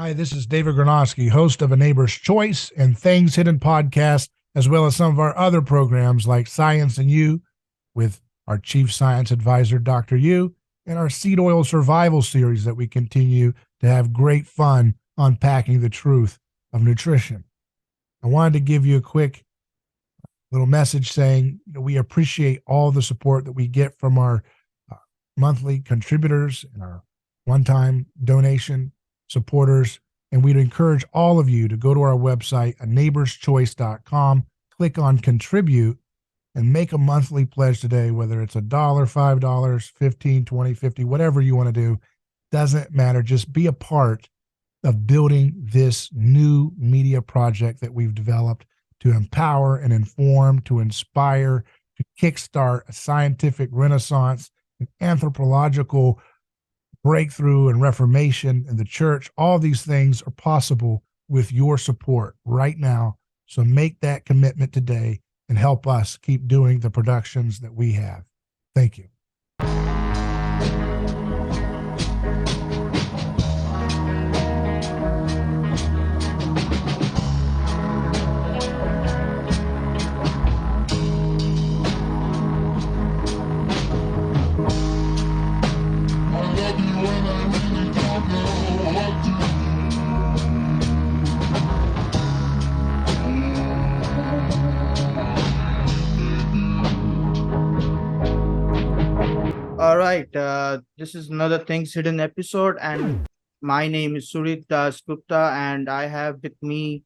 Hi, this is David Gornoski, host of A Neighbor's Choice and Things Hidden podcast, as well as some of our other programs like Science and You with our chief science advisor, Dr. Yu, and our seed oil survival series that we continue to have great fun unpacking the truth of nutrition. I wanted to give you a quick little message saying we appreciate all the support that we get from our monthly contributors and our one-time donation supporters. And we'd encourage all of you to go to our website, aneighborschoice.com, click on contribute, and make a monthly pledge today, whether it's $1, $5, 15, 20, 50, whatever you want to do. Doesn't matter. Just be a part of building this new media project that we've developed to empower and inform, to inspire, to kickstart a scientific renaissance, an anthropological breakthrough and reformation in the church. All these things are possible with your support right now. So make that commitment today and help us keep doing the productions that we have. Thank you. All right, this is another Things Hidden episode, and my name is Surit Dasgupta, and I have with me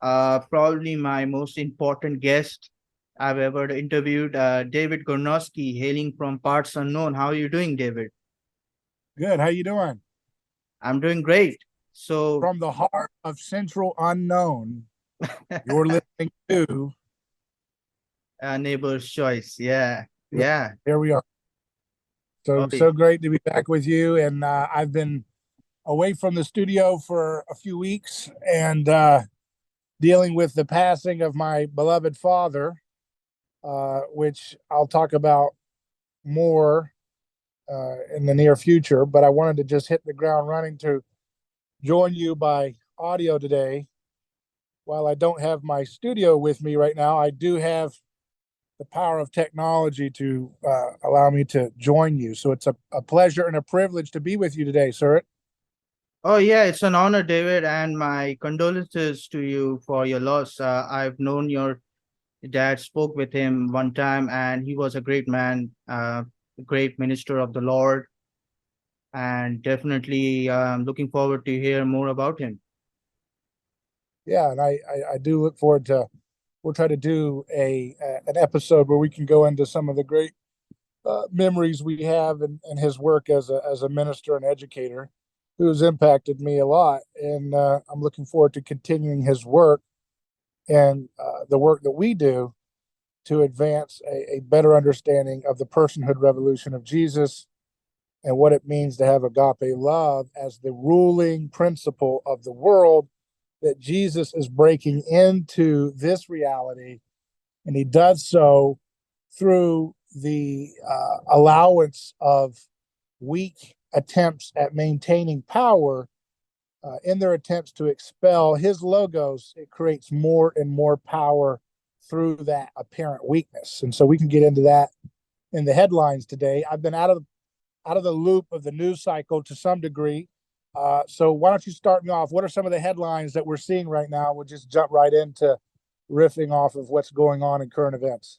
probably my most important guest I've ever interviewed, David Gornoski, hailing from parts unknown. How are you doing, David? Good. How you doing? I'm doing great. So, From the heart of Central Unknown, you're listening to neighbor's choice. Yeah, yeah. Here we are. Oh, So great to be back with you. And I've been away from the studio for a few weeks and dealing with the passing of my beloved father, which I'll talk about more in the near future. But I wanted to just hit the ground running to join you by audio today. While I don't have my studio with me right now, I do have the power of technology to allow me to join you. So it's a pleasure and a privilege to be with you today, sir. Oh, yeah, it's an honor, David, and my condolences to you for your loss. I've known your dad, spoke with him one time, and he was a great man, a great minister of the Lord, and definitely looking forward to hear more about him. Yeah, and I do look forward to. We'll try to do an episode where we can go into some of the great memories we have and his work as a minister and educator, who's impacted me a lot. And I'm looking forward to continuing his work and the work that we do to advance a better understanding of the personhood revolution of Jesus and what it means to have agape love as the ruling principle of the world, that Jesus is breaking into this reality, and he does so through the allowance of weak attempts at maintaining power. In their attempts to expel his logos, it creates more and more power through that apparent weakness. And so we can get into that in the headlines today. I've been out of the loop of the news cycle to some degree. So why don't you start me off? What are some of the headlines that we're seeing right now? We'll just jump right into riffing off of what's going on in current events.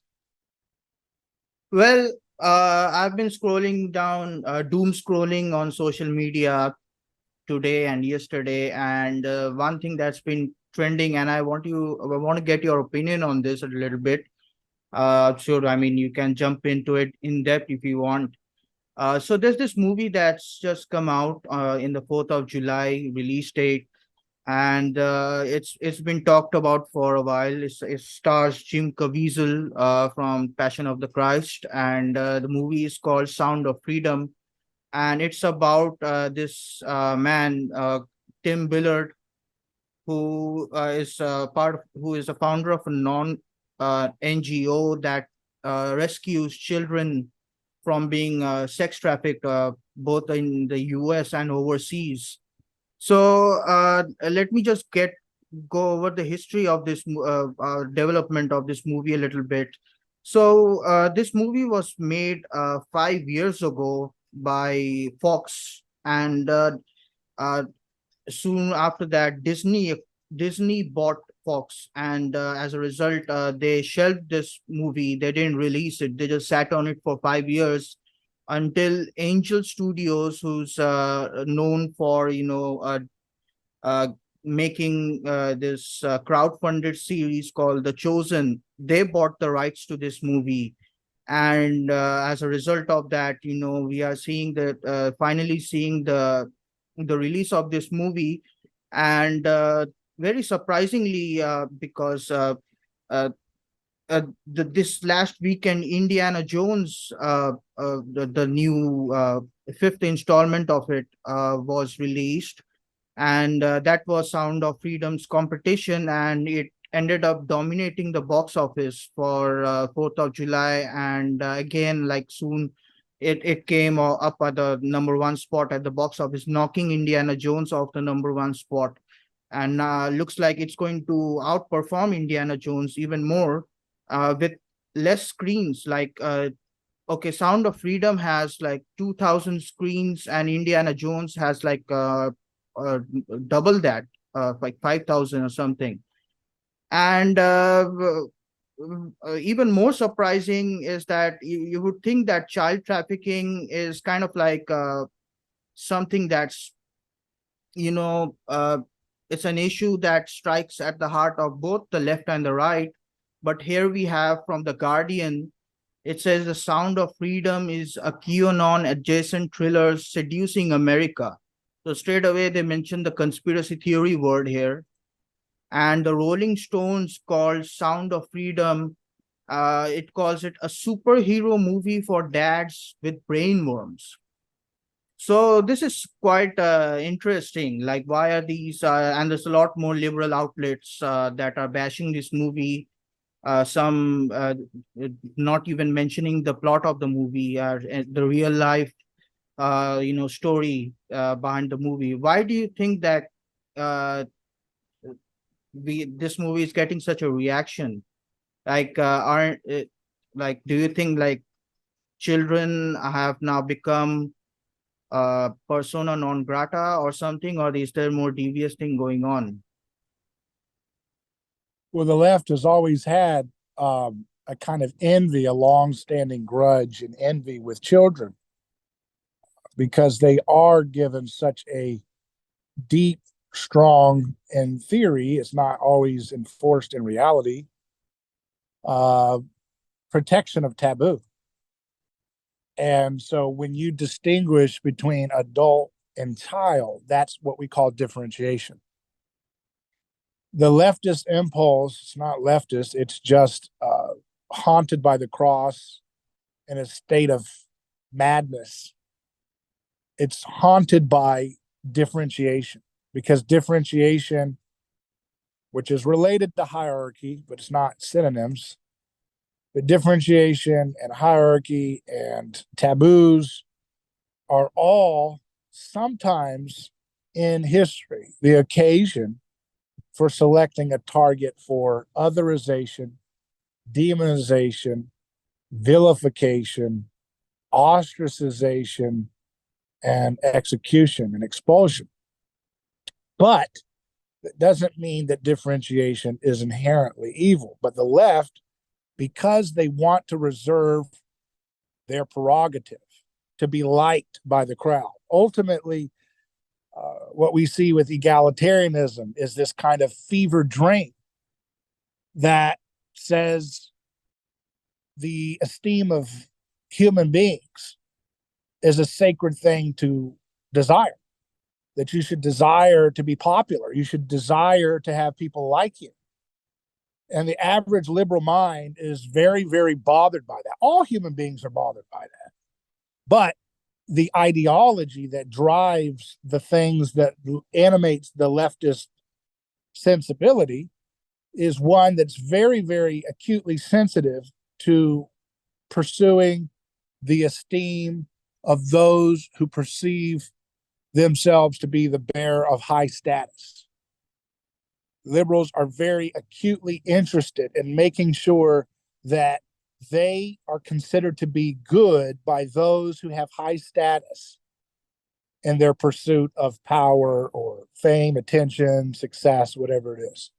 Well, I've been scrolling down, doom scrolling on social media today and yesterday, and one thing that's been trending, and I want to get your opinion on this a little bit. Sure, I mean you can jump into it in depth if you want. So there's this movie that's just come out in the 4th of July release date, and it's been talked about for a while. It stars Jim Caviezel from Passion of the Christ, and the movie is called Sound of Freedom, and it's about this man, Tim Billard, who is a founder of a non NGO that rescues children from being sex trafficked, both in the US and overseas. So let me just go over the history of this development of this movie a little bit. So this movie was made 5 years ago by Fox, and uh, soon after that, Disney bought Fox, and as a result, they shelved this movie. They didn't release it. They just sat on it for 5 years until Angel Studios, who's known for uh, making this crowd-funded series called The Chosen. They bought the rights to this movie, and as a result of that, we are seeing that finally seeing the release of this movie, and very surprisingly, because uh, this last weekend, Indiana Jones, the new fifth installment of it, was released, and that was Sound of Freedom's competition, and it ended up dominating the box office for 4th of July, and again, like soon, it came up at the number one spot at the box office, knocking Indiana Jones off the number one spot, and looks like it's going to outperform Indiana Jones even more with less screens. Like okay, Sound of Freedom has like 2,000 screens, and Indiana Jones has like uh, double that, like 5,000 or something. And even more surprising is that you would think that child trafficking is kind of like something that's, you know, uh, it's an issue that strikes at the heart of both the left and the right. But here we have from The Guardian, it says The Sound of Freedom is a QAnon adjacent thriller seducing America. So straight away they mention the conspiracy theory word here. And the Rolling Stones called Sound of Freedom, it calls it a superhero movie for dads with brainworms. So this is quite interesting. Like, why are these? And there's a lot more liberal outlets that are bashing this movie. Some not even mentioning the plot of the movie, the real life, story behind the movie. Why do you think that uh, this movie is getting such a reaction? Like, aren't like? Do you think like children have now become persona non grata or something, or is there more devious thing going on? Well, the left has always had a kind of envy, a long-standing grudge and envy with children because they are given such a deep, strong, in theory, it's not always enforced in reality, uh, protection of taboo. And so when you distinguish between adult and child, that's what we call differentiation. The leftist impulse, it's not leftist, it's just haunted by the cross in a state of madness. It's haunted by differentiation because differentiation, which is related to hierarchy, but it's not synonyms, but differentiation and hierarchy and taboos are all sometimes in history the occasion for selecting a target for otherization, demonization, vilification, ostracization, and execution and expulsion. But that doesn't mean that differentiation is inherently evil. But the left, because they want to reserve their prerogative to be liked by the crowd, ultimately, what we see with egalitarianism is this kind of fever dream that says the esteem of human beings is a sacred thing to desire, that you should desire to be popular. You should desire to have people like you. And the average liberal mind is very, very bothered by that. All human beings are bothered by that. But the ideology that drives the things that animates the leftist sensibility is one that's very, very acutely sensitive to pursuing the esteem of those who perceive themselves to be the bearer of high status. Liberals are very acutely interested in making sure that they are considered to be good by those who have high status in their pursuit of power or fame, attention, success, whatever it is.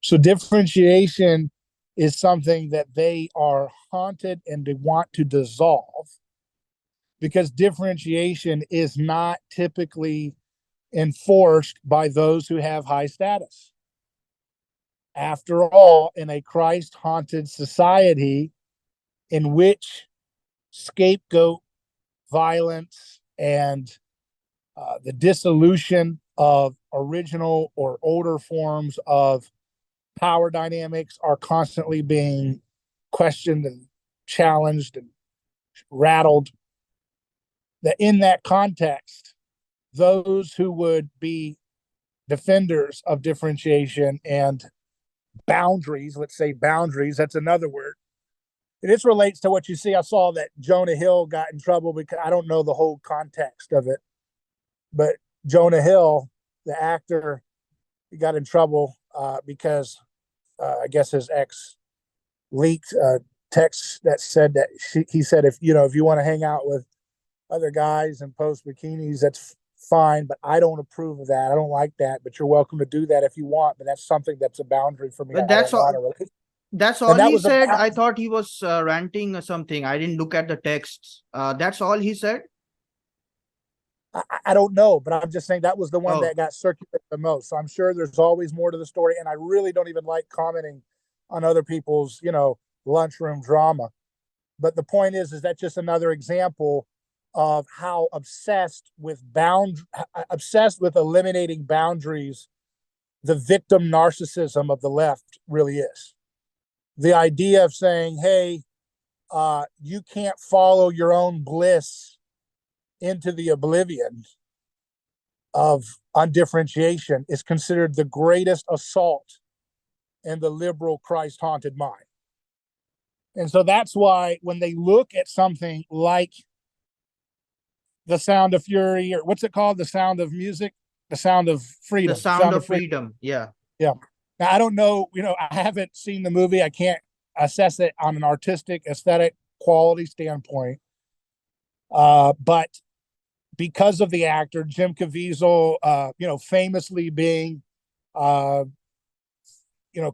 So differentiation is something that they are haunted and they want to dissolve, because differentiation is not typically enforced by those who have high status. After all, in a Christ-haunted society in which scapegoat violence and the dissolution of original or older forms of power dynamics are constantly being questioned and challenged and rattled, that in that context, those who would be defenders of differentiation and boundaries, let's say boundaries, that's another word. This relates to what you see. I saw that Jonah Hill got in trouble because I don't know the whole context of it, but Jonah Hill, the actor, he got in trouble because I guess his ex leaked text that said that he said, if you want to hang out with other guys and post bikinis, that's fine, but I don't approve of that. I don't like that, but you're welcome to do that if you want. But that's something that's a boundary for me. But I don't want to relate. that's all that he was said. about, I thought he was ranting or something. I didn't look at the texts. That's all he said. I don't know, but I'm just saying that was the one Oh, that got circulated the most. So I'm sure there's always more to the story, and I really don't even like commenting on other people's, lunchroom drama. But the point is that's just another example of how obsessed with eliminating boundaries the victim narcissism of the left really is. The idea of saying, hey, you can't follow your own bliss into the oblivion of undifferentiation is considered the greatest assault in the liberal Christ-haunted mind. And so that's why when they look at something like The Sound of Fury, or what's it called? The Sound of Music, The Sound of Freedom. The Sound of Freedom. Yeah. Yeah. Now, I don't know, I haven't seen the movie. I can't assess it on an artistic, aesthetic, quality standpoint. But because of the actor, Jim Caviezel, famously being,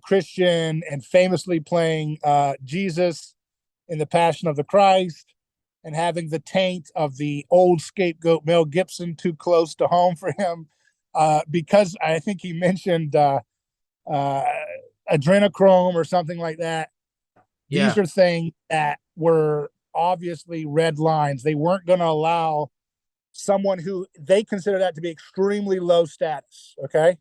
Christian and famously playing Jesus in The Passion of the Christ, and having the taint of the old scapegoat Mel Gibson too close to home for him, because I think he mentioned adrenochrome or something like that. Yeah. These are things that were obviously red lines. They weren't going to allow someone who they consider that to be extremely low status. Okay.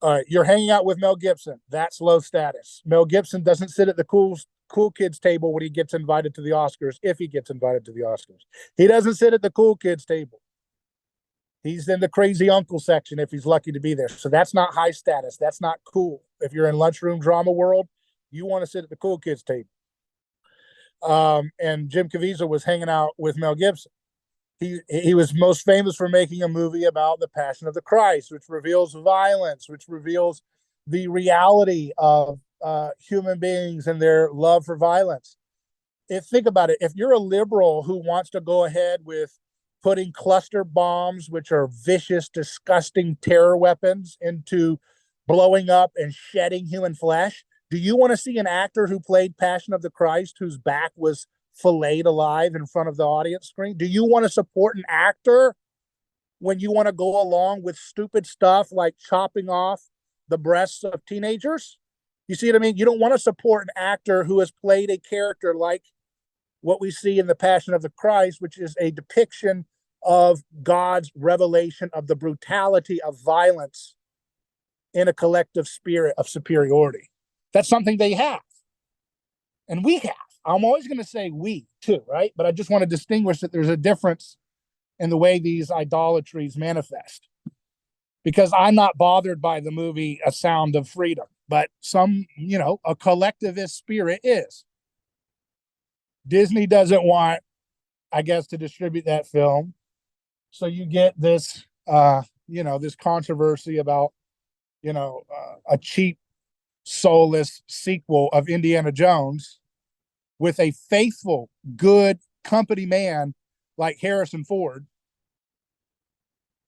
All right. You're hanging out with Mel Gibson. That's low status. Mel Gibson doesn't sit at the cool kids table when he gets invited to the Oscars, if he gets invited to the Oscars. He doesn't sit at the cool kids table. He's in the crazy uncle section if he's lucky to be there. So that's not high status. That's not cool. If you're in lunchroom drama world, you want to sit at the cool kids table. And Jim Caviezel was hanging out with Mel Gibson. He was most famous for making a movie about the Passion of the Christ, which reveals violence, which reveals the reality of human beings and their love for violence. Think about it. If you're a liberal who wants to go ahead with putting cluster bombs, which are vicious, disgusting terror weapons, into blowing up and shedding human flesh, do you want to see an actor who played Passion of the Christ whose back was filleted alive in front of the audience screen? Do you want to support an actor when you want to go along with stupid stuff like chopping off the breasts of teenagers? You see what I mean? You don't want to support an actor who has played a character like what we see in the Passion of the Christ, which is a depiction of God's revelation of the brutality of violence in a collective spirit of superiority. That's something they have. And we have. I'm always going to say we too, right? But I just want to distinguish that there's a difference in the way these idolatries manifest. Because I'm not bothered by the movie A Sound of Freedom, but a collectivist spirit is. Disney doesn't want, I guess, to distribute that film. So you get this, this controversy about, a cheap, soulless sequel of Indiana Jones with a faithful, good company man like Harrison Ford,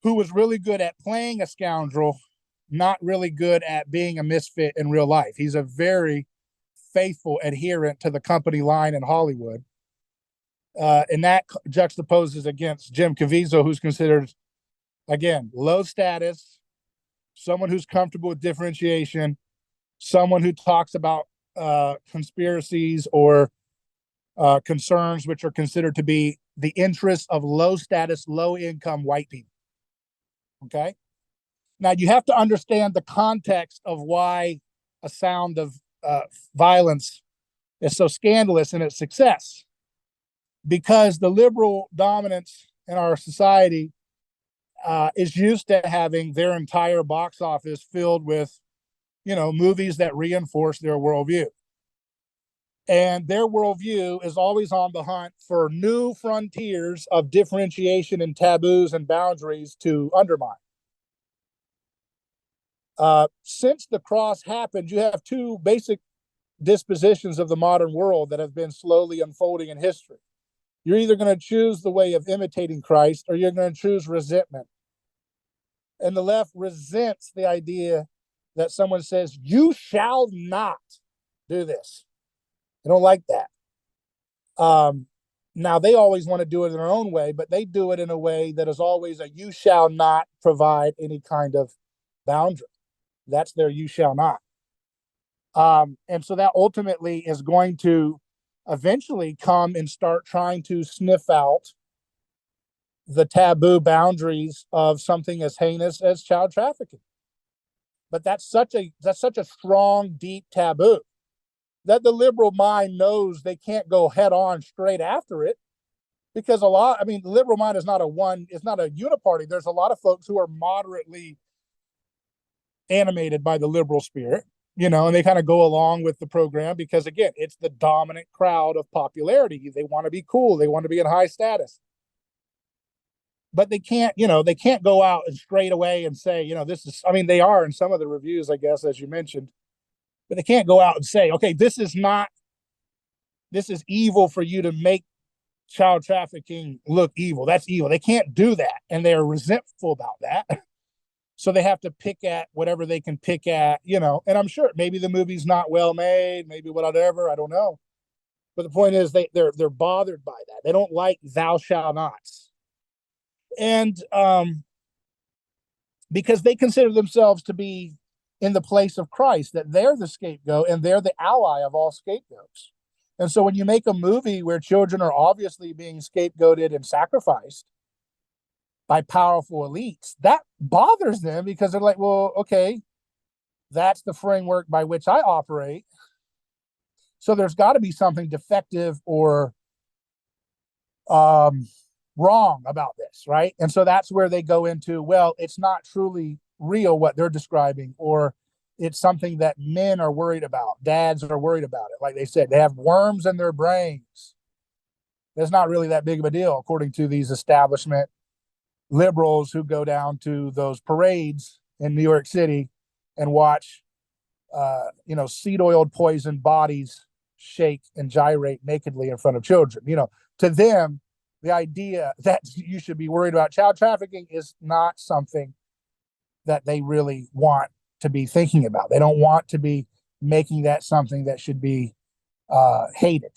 who was really good at playing a scoundrel, not really good at being a misfit in real life. He's a very faithful adherent to the company line in Hollywood. And that juxtaposes against Jim Caviezel, who's considered, again, low status, someone who's comfortable with differentiation, someone who talks about conspiracies or concerns which are considered to be the interests of low status, low income white people. Okay. Now you have to understand the context of why a sound of violence is so scandalous in its success, because the liberal dominance in our society is used to having their entire box office filled with, movies that reinforce their worldview. And their worldview is always on the hunt for new frontiers of differentiation and taboos and boundaries to undermine. Since the cross happened, you have two basic dispositions of the modern world that have been slowly unfolding in history. You're either going to choose the way of imitating Christ, or you're going to choose resentment. And the left resents the idea that someone says, you shall not do this. They don't like that. Now, they always want to do it in their own way, but they do it in a way that is always a you shall not provide any kind of boundary. That's their you shall not. And so that ultimately is going to eventually come and start trying to sniff out the taboo boundaries of something as heinous as child trafficking. But that's such a strong, deep taboo that the liberal mind knows they can't go head on straight after it, because the liberal mind is not it's not a uniparty. There's a lot of folks who are moderately animated by the liberal spirit, and they kind of go along with the program because, again, it's the dominant crowd of popularity. They want to be cool. They want to be in high status. But they can't go out and straight away and say, they are in some of the reviews, I guess, as you mentioned, but they can't go out and say, okay, this is evil for you to make child trafficking look evil. That's evil. They can't do that. And they're resentful about that. So they have to pick at whatever they can pick at, and I'm sure maybe the movie's not well made, maybe whatever, I don't know. But the point is they're bothered by that. They don't like thou shalt nots. And because they consider themselves to be in the place of Christ, that they're the scapegoat and they're the ally of all scapegoats. And so when you make a movie where children are obviously being scapegoated and sacrificed by powerful elites, that bothers them, because they're like, well, okay, that's the framework by which I operate. So there's got to be something defective or wrong about this, right? And so that's where they go into, well, it's not truly real what they're describing, or it's something that men are worried about, dads are worried about it. Like they said, they have worms in their brains. That's not really that big of a deal, according to these establishment liberals who go down to those parades in New York City and watch seed oiled poisoned bodies shake and gyrate nakedly in front of children. To them, the idea that you should be worried about child trafficking is not something that they really want to be thinking about. They don't want to be making that something that should be hated.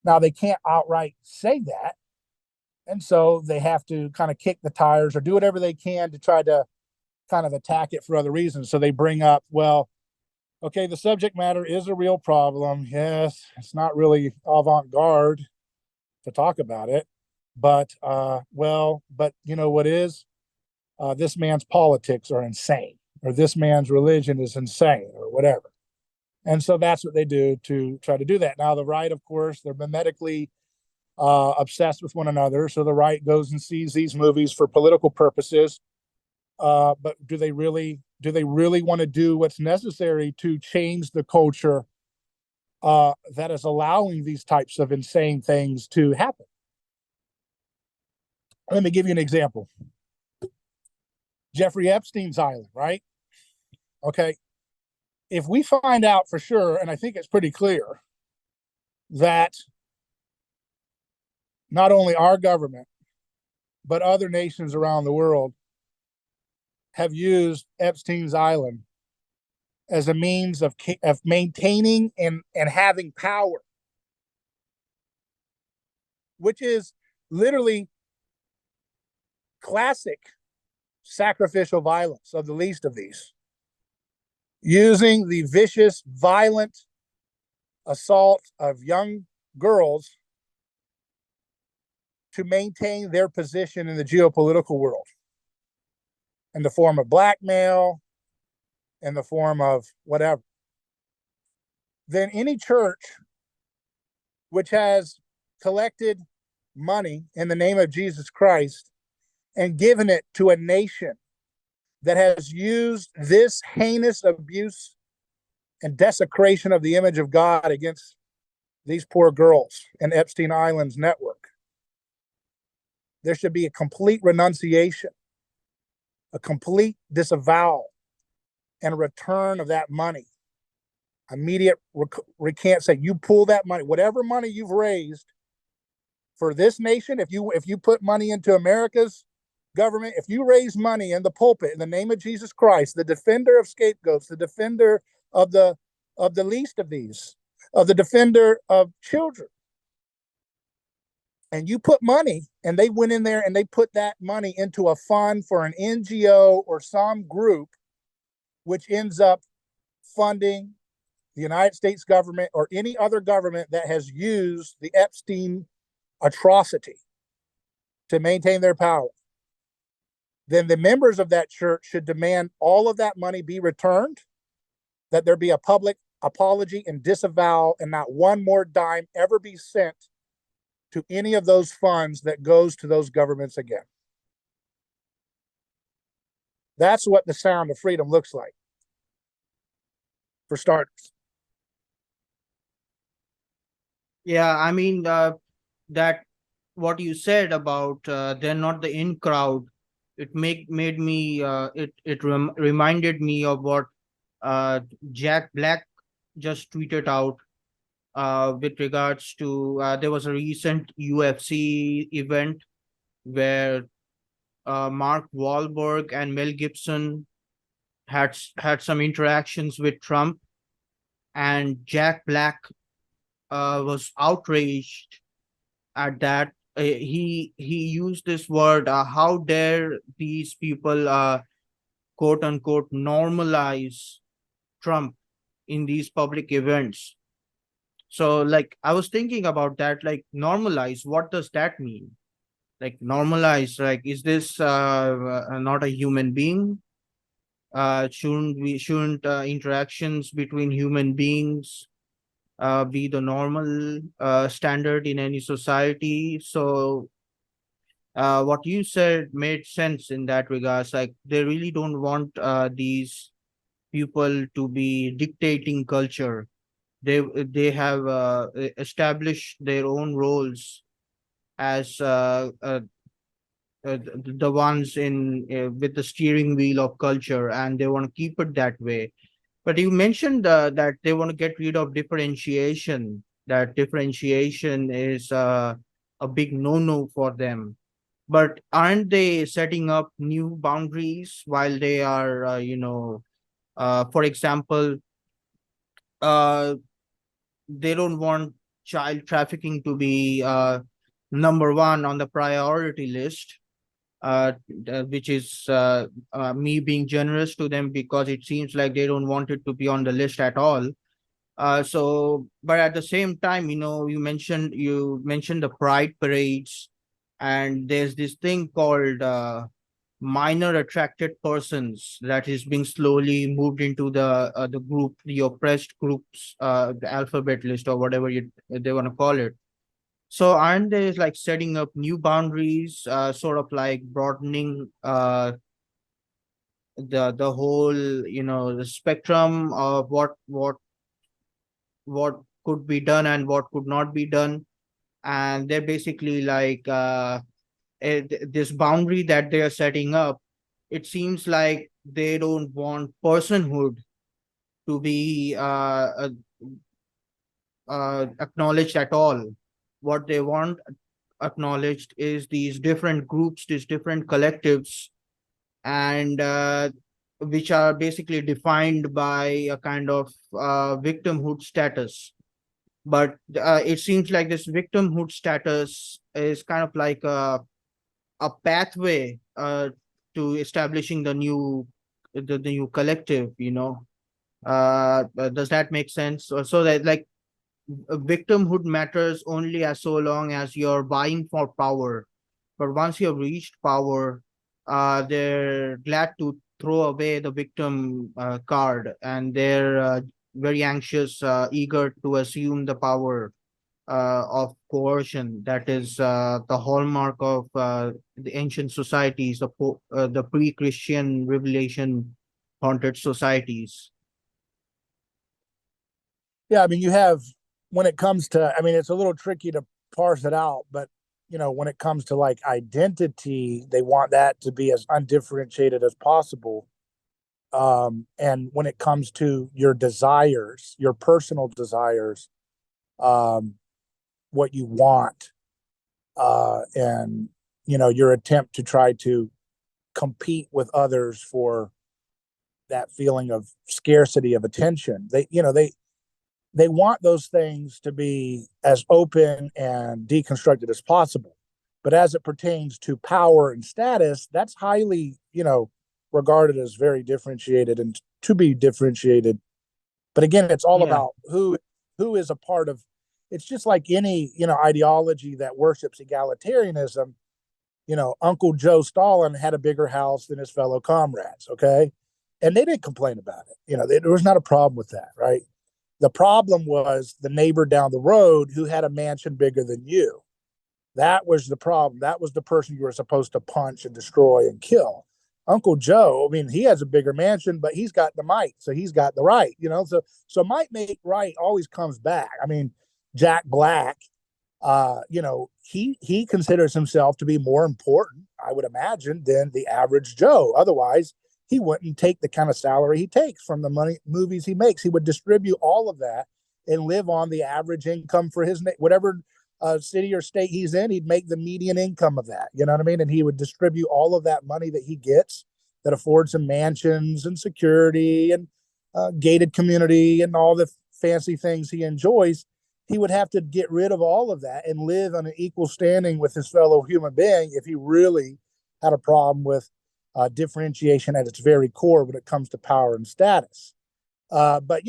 Now, they can't outright say that. And so they have to kind of kick the tires or do whatever they can to try to kind of attack it for other reasons. So they bring up, well, okay, the subject matter is a real problem. Yes, it's not really avant-garde to talk about it. But, but you know what is? This man's politics are insane, or this man's religion is insane, or whatever. And so that's what they do to try to do that. Now, the right, of course, they're mimetically obsessed with one another. So the right goes and sees these movies for political purposes. But do they really want to do what's necessary to change the culture that is allowing these types of insane things to happen? Let me give you an example. Jeffrey Epstein's island, right? Okay. If we find out for sure, and I think it's pretty clear, that not only our government, but other nations around the world have used Epstein's island as a means of maintaining and having power, which is literally classic sacrificial violence of the least of these, using the vicious, violent assault of young girls to maintain their position in the geopolitical world in the form of blackmail, in the form of whatever. Then any church which has collected money in the name of Jesus Christ and given it to a nation that has used this heinous abuse and desecration of the image of God against these poor girls in Epstein Island's network, there should be a complete renunciation, a complete disavowal, and a return of that money. Immediate recant, say you pull that money, whatever money you've raised for this nation. If you put money into America's government, if you raise money in the pulpit in the name of Jesus Christ, the defender of scapegoats, the defender of the least of these, of the defender of children, and you put money, and they went in there and they put that money into a fund for an NGO or some group, which ends up funding the United States government or any other government that has used the Epstein atrocity to maintain their power, then the members of that church should demand all of that money be returned, that there be a public apology and disavowal, and not one more dime ever be sent to any of those funds that goes to those governments again. That's what the sound of freedom looks like, for starters. Yeah, I mean, that what you said about they're not the in crowd, it made me reminded me of what Jack Black just tweeted out with regards to there was a recent UFC event where Mark Wahlberg and Mel Gibson had some interactions with Trump, and Jack Black was outraged at that. He used this word, how dare these people quote unquote normalize Trump in these public events. So like I was thinking about that, like normalize, what does that mean? Like normalize, like is this not a human being? Shouldn't interactions between human beings be the normal standard in any society? So what you said made sense in that regards. Like they really don't want these people to be dictating culture. They have established their own roles as the ones in with the steering wheel of culture, and they want to keep it that way. But you mentioned that they want to get rid of differentiation. That differentiation is a big no-no for them. But aren't they setting up new boundaries while they are, for example, uh, they don't want child trafficking to be number one on the priority list, which is me being generous to them because it seems like they don't want it to be on the list at all. But at the same time, you mentioned the pride parades, and there's this thing called minor attracted persons that is being slowly moved into the group, the oppressed groups, the alphabet list or whatever they want to call it. So aren't they like setting up new boundaries, sort of like broadening the whole, the spectrum of what could be done and what could not be done? And they're basically like this boundary that they are setting up, it seems like they don't want personhood to be acknowledged at all. What they want acknowledged is these different groups, these different collectives, and which are basically defined by a kind of victimhood status. But it seems like this victimhood status is kind of like a pathway to establishing the new collective. Does that make sense? So that, like, victimhood matters only as so long as you're vying for power, but once you've reached power, they're glad to throw away the victim card, and they're very anxious, eager to assume the power of coercion that is the hallmark of the ancient societies, the pre-Christian revelation haunted societies. Yeah, I mean, you have, when it comes to, I mean, it's a little tricky to parse it out, but when it comes to like identity, they want that to be as undifferentiated as possible. And when it comes to your desires, your personal desires, what you want, and your attempt to try to compete with others for that feeling of scarcity of attention. They want those things to be as open and deconstructed as possible. But as it pertains to power and status, that's highly, regarded as very differentiated and to be differentiated. But again, it's all about who is a part of. It's just like any, ideology that worships egalitarianism. Uncle Joe Stalin had a bigger house than his fellow comrades. Okay. And they didn't complain about it. There was not a problem with that. Right. The problem was the neighbor down the road who had a mansion bigger than you. That was the problem. That was the person you were supposed to punch and destroy and kill. Uncle Joe, I mean, he has a bigger mansion, but he's got the might, so he's got the right, So might make right always comes back. I mean, Jack Black, he considers himself to be more important, I would imagine, than the average Joe. Otherwise, he wouldn't take the kind of salary he takes from the movies he makes. He would distribute all of that and live on the average income for his whatever city or state he's in. He'd make the median income of that. You know what I mean? And he would distribute all of that money that he gets that affords him mansions and security and gated community and all the fancy things he enjoys. He would have to get rid of all of that and live on an equal standing with his fellow human being if he really had a problem with differentiation at its very core when it comes to power and status. But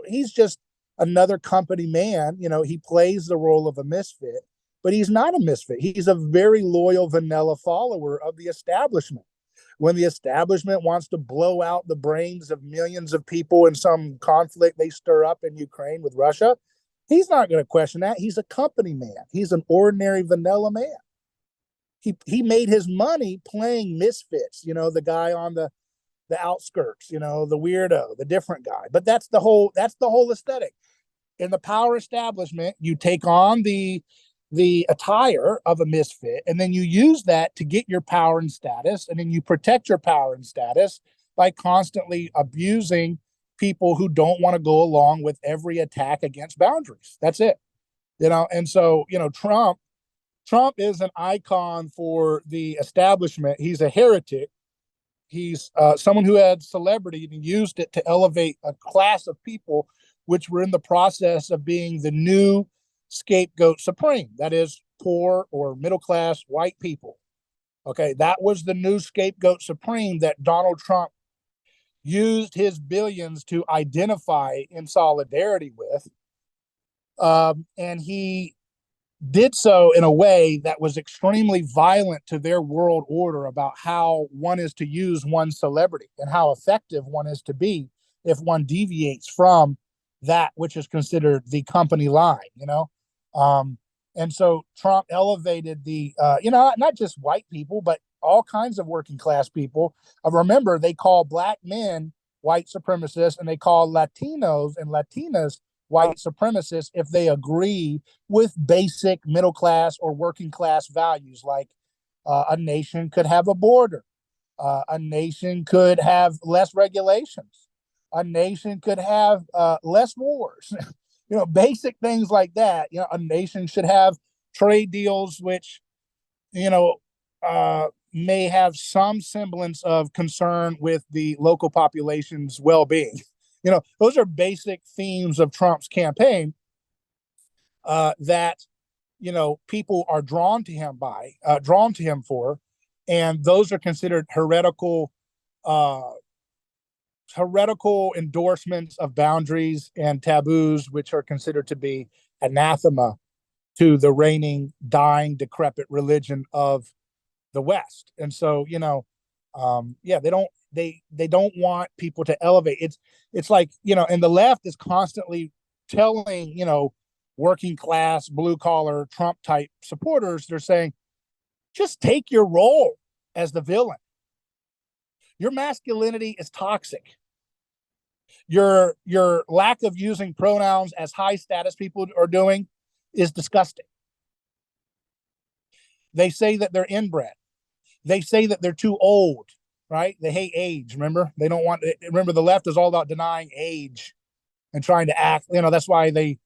he's just another company man. He plays the role of a misfit, but he's not a misfit. He's a very loyal vanilla follower of the establishment. When the establishment wants to blow out the brains of millions of people in some conflict they stir up in Ukraine with Russia, he's not going to question that. He's a company man. He's an ordinary vanilla man. He made his money playing misfits, the guy on the outskirts, the weirdo, the different guy. But that's the whole aesthetic. In the power establishment, you take on the attire of a misfit, and then you use that to get your power and status, and then you protect your power and status by constantly abusing people who don't want to go along with every attack against boundaries. That's it. And so, Trump is an icon for the establishment. He's a heretic. He's someone who had celebrity and used it to elevate a class of people which were in the process of being the new scapegoat supreme. That is, poor or middle-class white people. Okay, that was the new scapegoat supreme that Donald Trump used his billions to identify in solidarity with. And he did so in a way that was extremely violent to their world order about how one is to use one's celebrity and how effective one is to be if one deviates from that which is considered the company line, and so Trump elevated the, not just white people, but all kinds of working class people. Remember, they call black men white supremacists, and they call Latinos and Latinas white supremacists if they agree with basic middle class or working class values, like a nation could have a border, a nation could have less regulations, a nation could have less wars, basic things like that. A nation should have trade deals which, may have some semblance of concern with the local population's well-being. Those are basic themes of Trump's campaign that, people are drawn to him for, and those are considered heretical endorsements of boundaries and taboos, which are considered to be anathema to the reigning, dying, decrepit religion of the West. And so, they don't want people to elevate. It's like, and the left is constantly telling, working class, blue collar, Trump type supporters, they're saying, just take your role as the villain. Your masculinity is toxic. Your lack of using pronouns as high status people are doing is disgusting. They say that they're inbred. They say that they're too old, right? They hate age. Remember, remember the left is all about denying age and trying to act, that's why they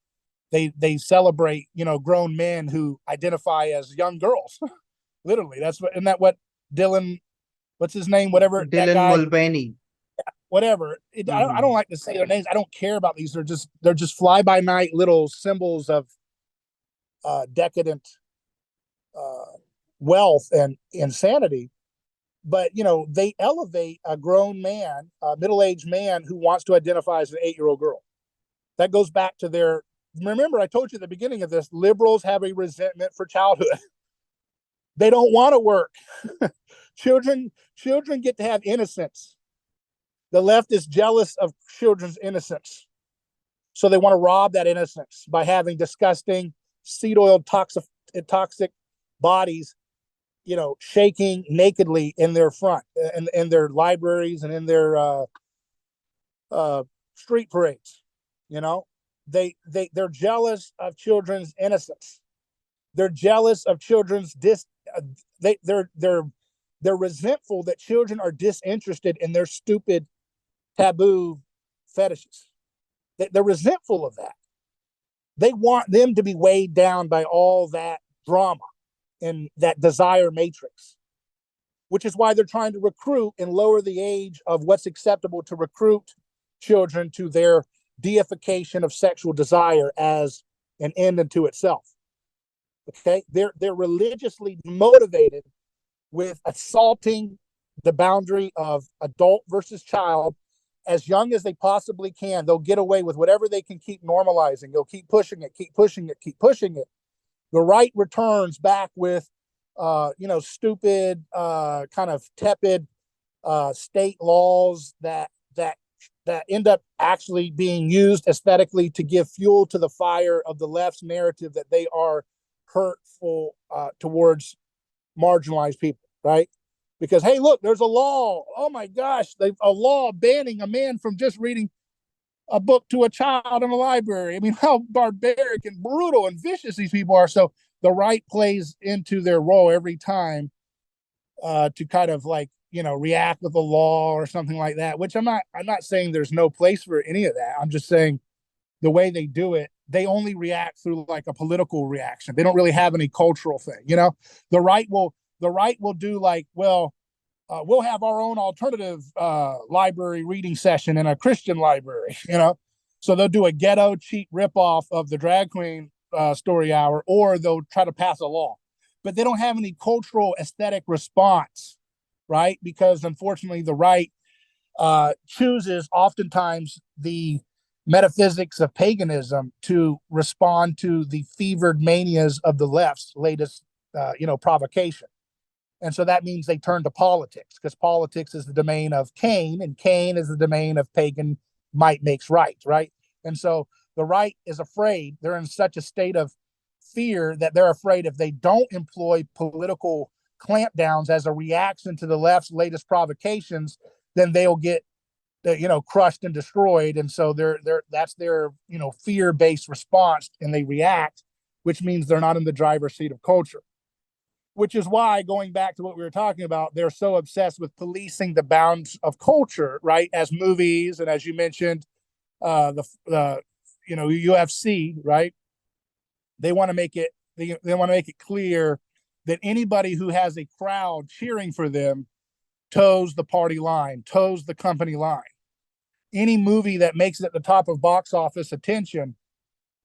celebrate, grown men who identify as young girls. Literally. Isn't that what Dylan, what's his name? Whatever. Dylan Mulvaney. Whatever. I don't like to say their names. I don't care about these. They're just fly by night little symbols of decadent wealth and insanity. But they elevate a grown man, a middle-aged man who wants to identify as an 8-year-old girl. That goes back to remember I told you at the beginning of this, liberals have a resentment for childhood. They don't want to work. Children get to have innocence. The left is jealous of children's innocence. So they want to rob that innocence by having disgusting seed oil toxic bodies, shaking nakedly in their front, in their libraries and in their street parades. They're jealous of children's innocence. They're jealous of children's they're resentful that children are disinterested in their stupid taboo fetishes. They're resentful of that. They want them to be weighed down by all that drama and that desire matrix, which is why they're trying to recruit and lower the age of what's acceptable to recruit children to their deification of sexual desire as an end unto itself. Okay, they're religiously motivated with assaulting the boundary of adult versus child as young as they possibly can. They'll get away with whatever they can keep normalizing. They'll keep pushing it, keep pushing it, keep pushing it. The right returns back with, stupid, kind of tepid state laws that end up actually being used aesthetically to give fuel to the fire of the left's narrative that they are hurtful towards marginalized people, right? Because, hey, look, there's a law. Oh my gosh, a law banning a man from just reading a book to a child in a library. I mean, how barbaric and brutal and vicious these people are. So the right plays into their role every time to kind of react with the law or something like that, which I'm not saying there's no place for any of that. I'm just saying the way they do it, they only react through like a political reaction. They don't really have any cultural thing. The right will do like, well, we'll have our own alternative library reading session in a Christian library, So they'll do a ghetto cheap ripoff of the drag queen story hour, or they'll try to pass a law. But they don't have any cultural aesthetic response, right? Because unfortunately, the right chooses oftentimes the metaphysics of paganism to respond to the fevered manias of the left's latest, provocation. And so that means they turn to politics, because politics is the domain of Cain, and Cain is the domain of pagan might makes right, right? And so the right is afraid. They're in such a state of fear that they're afraid if they don't employ political clampdowns as a reaction to the left's latest provocations, then they'll get crushed and destroyed. And so that's their, fear-based response, and they react, which means they're not in the driver's seat of culture. Which is why, going back to what we were talking about, they're so obsessed with policing the bounds of culture, right? As movies, and as you mentioned, the UFC, right? They want to make it clear that anybody who has a crowd cheering for them toes the party line, toes the company line. Any movie that makes it at the top of box office attention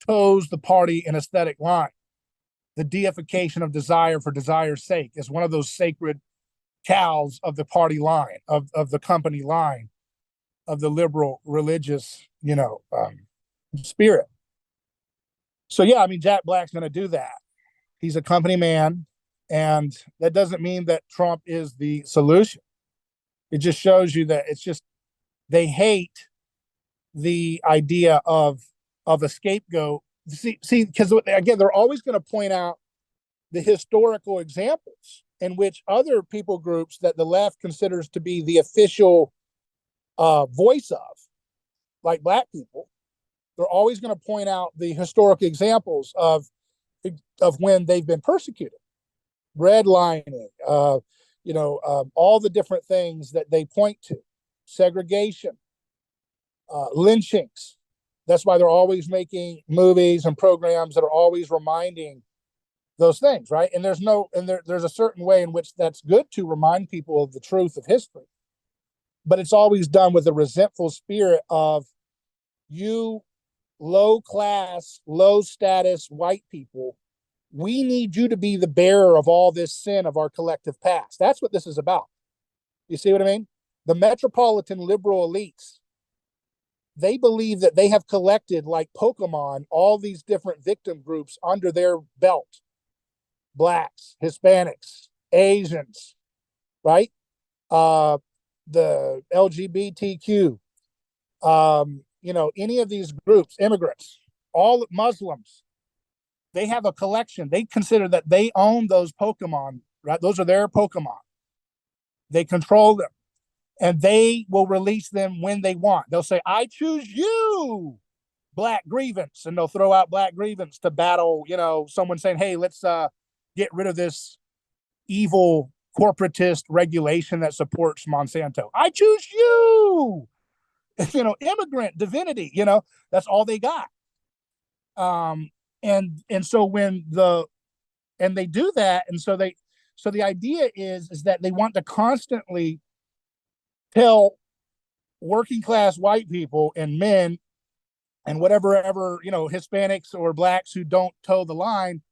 toes the party and aesthetic line. The deification of desire for desire's sake is one of those sacred cows of the party line, of the company line, of the liberal religious, spirit. So yeah, I mean, Jack Black's going to do that. He's a company man, and that doesn't mean that Trump is the solution. It just shows you that it's just, they hate the idea of a scapegoat. See, because again, they're always going to point out the historical examples in which other people groups that the left considers to be the official voice of, like Black people, they're always going to point out the historical examples of when they've been persecuted, redlining, all the different things that they point to, segregation, lynchings. That's why they're always making movies and programs that are always reminding those things, right? And there's a certain way in which that's good to remind people of the truth of history, but it's always done with a resentful spirit of, you low class, low status white people, we need you to be the bearer of all this sin of our collective past. That's what this is about. You see what I mean? The metropolitan liberal elites, they believe that they have collected, like Pokemon, all these different victim groups under their belt. Blacks, Hispanics, Asians, right? The LGBTQ, any of these groups, immigrants, all Muslims, they have a collection. They consider that they own those Pokemon, right? Those are their Pokemon. They control them. And they will release them when they want. They'll say, I choose you, Black grievance. And they'll throw out Black grievance to battle, someone saying, hey, let's get rid of this evil corporatist regulation that supports Monsanto. I choose you, immigrant, divinity, that's all they got. And so and they do that. And so the idea is that they want to constantly tell working class white people and men and whatever Hispanics or Blacks who don't toe the line,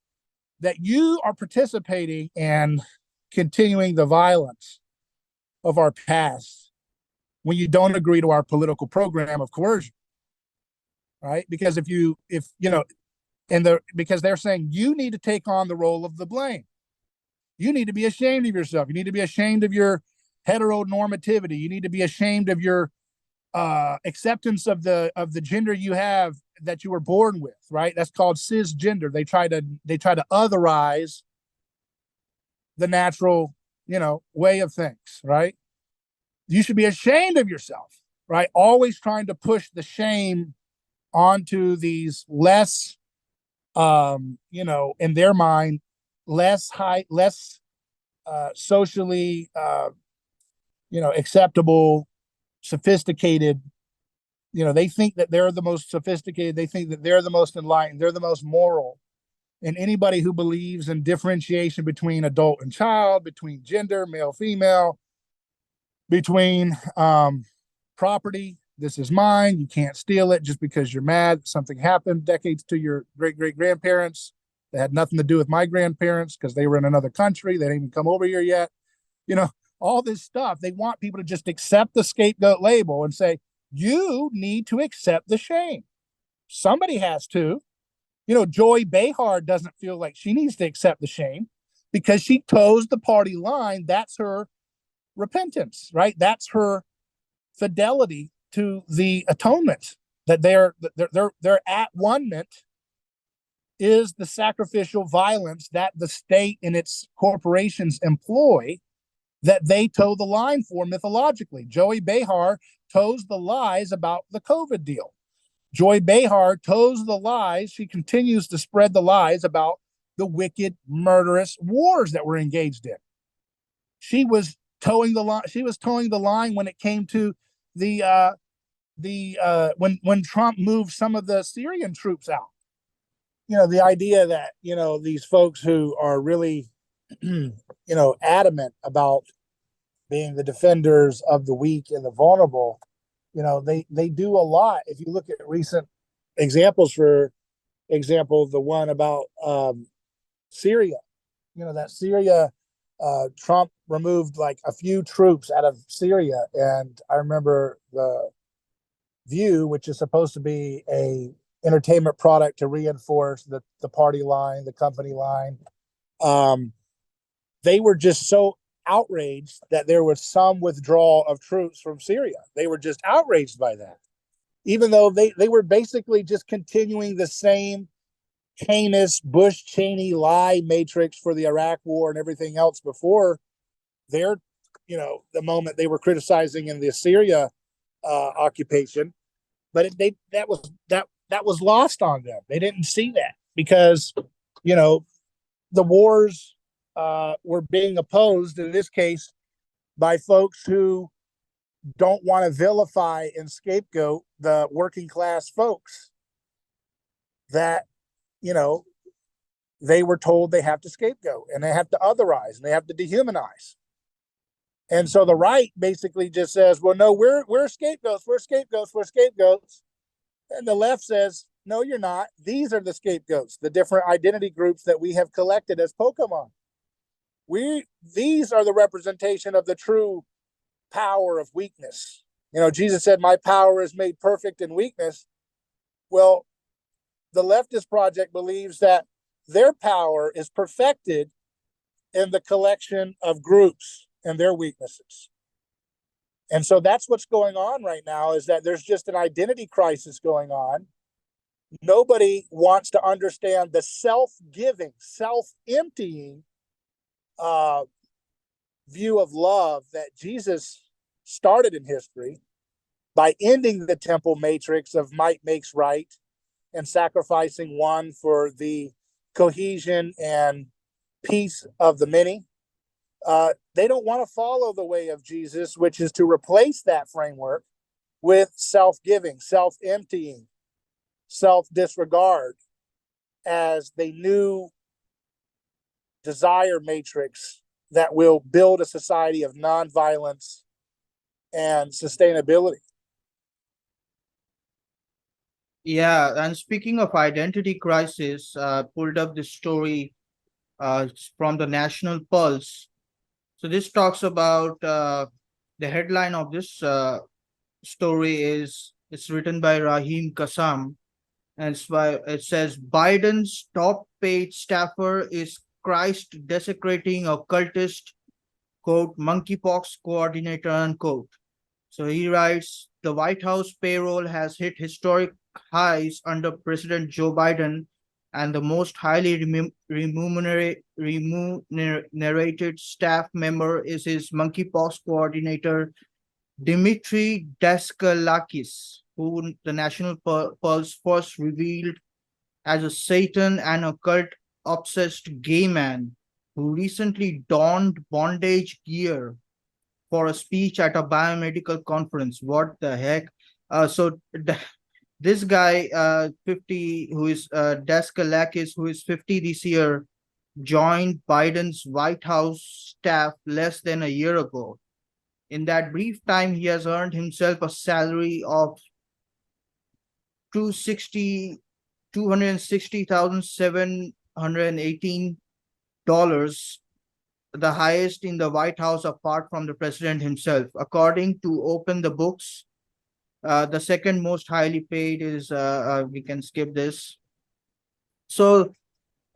that you are participating in continuing the violence of our past when you don't agree to our political program of coercion, right? Because because they're saying you need to take on the role of the blame. You need to be ashamed of yourself. You need to be ashamed of your heteronormativity. You need to be ashamed of your acceptance of the gender you have, that you were born with, right? That's called cisgender. They try to otherize the natural, way of things, right? You should be ashamed of yourself, right? Always trying to push the shame onto these less, in their mind, less socially, acceptable, sophisticated. They think that they're the most sophisticated. They think that they're the most enlightened. They're the most moral. And anybody who believes in differentiation between adult and child, between gender, male, female, between property, this is mine, you can't steal it just because you're mad something happened decades to your great-great-grandparents that had nothing to do with my grandparents because they were in another country. They didn't even come over here yet. All this stuff. They want people to just accept the scapegoat label and say, you need to accept the shame. Somebody has to. Joy Behar doesn't feel like she needs to accept the shame because she toes the party line. That's her repentance, right? That's her fidelity to the atonement, that their at one-ment is the sacrificial violence that the state and its corporations employ, that they toe the line for mythologically. Joey Behar toes the lies about the COVID deal. Joy Behar toes the lies. She continues to spread the lies about the wicked, murderous wars that we're engaged in. She was towing the line. She was towing the line when it came to when Trump moved some of the Syrian troops out. The idea that these folks who are really adamant about being the defenders of the weak and the vulnerable, they do a lot. If you look at recent examples, for example, the one about Syria, that Syria, Trump removed like a few troops out of Syria. And I remember the View, which is supposed to be a entertainment product to reinforce the party line, the company line. They were just so outraged that there was some withdrawal of troops from Syria. They were just outraged by that, even though they were basically just continuing the same heinous Bush Cheney lie matrix for the Iraq war and everything else before their, the moment they were criticizing in the Syria occupation. But that was lost on them. They didn't see that because, the wars were being opposed in this case by folks who don't want to vilify and scapegoat the working class folks that, they were told they have to scapegoat and they have to otherize and they have to dehumanize. And so the right basically just says, well, no, we're scapegoats, we're scapegoats, we're scapegoats. And the left says, no, you're not. These are the scapegoats, the different identity groups that we have collected as Pokemon. These are the representation of the true power of weakness. Jesus said, my power is made perfect in weakness. Well, the leftist project believes that their power is perfected in the collection of groups and their weaknesses. And so that's what's going on right now, is that there's just an identity crisis going on. Nobody wants to understand the self-giving, self-emptying view of love that Jesus started in history by ending the temple matrix of might makes right and sacrificing one for the cohesion and peace of the many. They don't want to follow the way of Jesus, which is to replace that framework with self-giving, self-emptying, self-disregard as the new desire matrix that will build a society of nonviolence and sustainability. Yeah, and speaking of identity crisis, pulled up this story from the National Pulse. So this talks about the headline of this story it's written by Raheem Kassam, and it says Biden's top paid staffer is Christ desecrating occultist, quote, monkeypox coordinator, unquote. So he writes, the White House payroll has hit historic highs under President Joe Biden, and the most highly remunerated staff member is his monkeypox coordinator, Dmitry Daskalakis, who the National Pulse first revealed as a Satan and occult-obsessed gay man who recently donned bondage gear for a speech at a biomedical conference. What the heck? This guy, 50, who is Daskalakis, who is 50 this year, joined Biden's White House staff less than a year ago. In that brief time, he has earned himself a salary of $260,718, the highest in the White House apart from the president himself. According to Open the Books, the second most highly paid is, we can skip this. So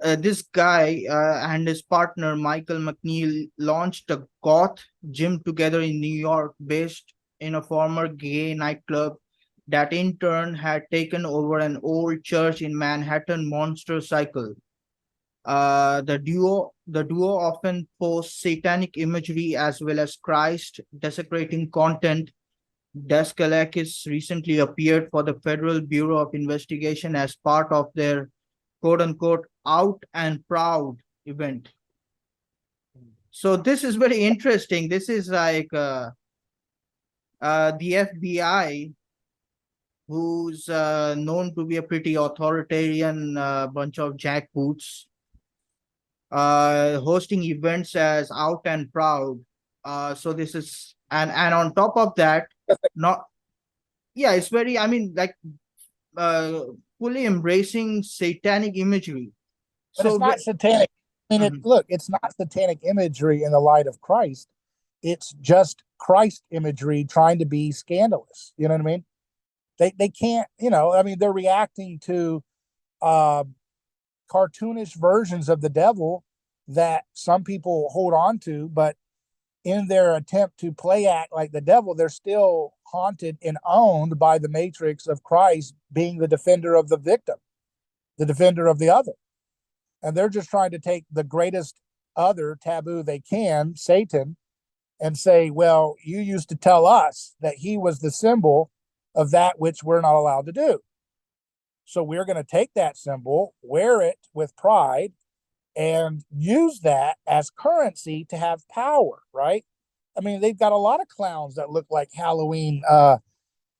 this guy and his partner, Michael McNeil, launched a goth gym together in New York based in a former gay nightclub that in turn had taken over an old church in Manhattan, Monster Cycle. The duo often posts satanic imagery as well as Christ desecrating content Dasgupta recently appeared for the Federal Bureau of Investigation as part of their quote-unquote out and proud event. So this is very interesting. This is like the FBI, who's known to be a pretty authoritarian bunch of jackboots, hosting events as out and proud. So this is, and on top of that, not, yeah, it's very, I mean, like fully embracing satanic imagery. But it's not satanic. I mean, look, it's not satanic imagery in the light of Christ. It's just Christ imagery trying to be scandalous. You know what I mean? They can't, you know, I mean, they're reacting to cartoonish versions of the devil that some people hold on to, but in their attempt to play act like the devil, they're still haunted and owned by the matrix of Christ being the defender of the victim, the defender of the other. And they're just trying to take the greatest other taboo they can, Satan, and say, well, you used to tell us that he was the symbol of that which we're not allowed to do. So we're going to take that symbol, wear it with pride, and use that as currency to have power, right? I mean, they've got a lot of clowns that look like Halloween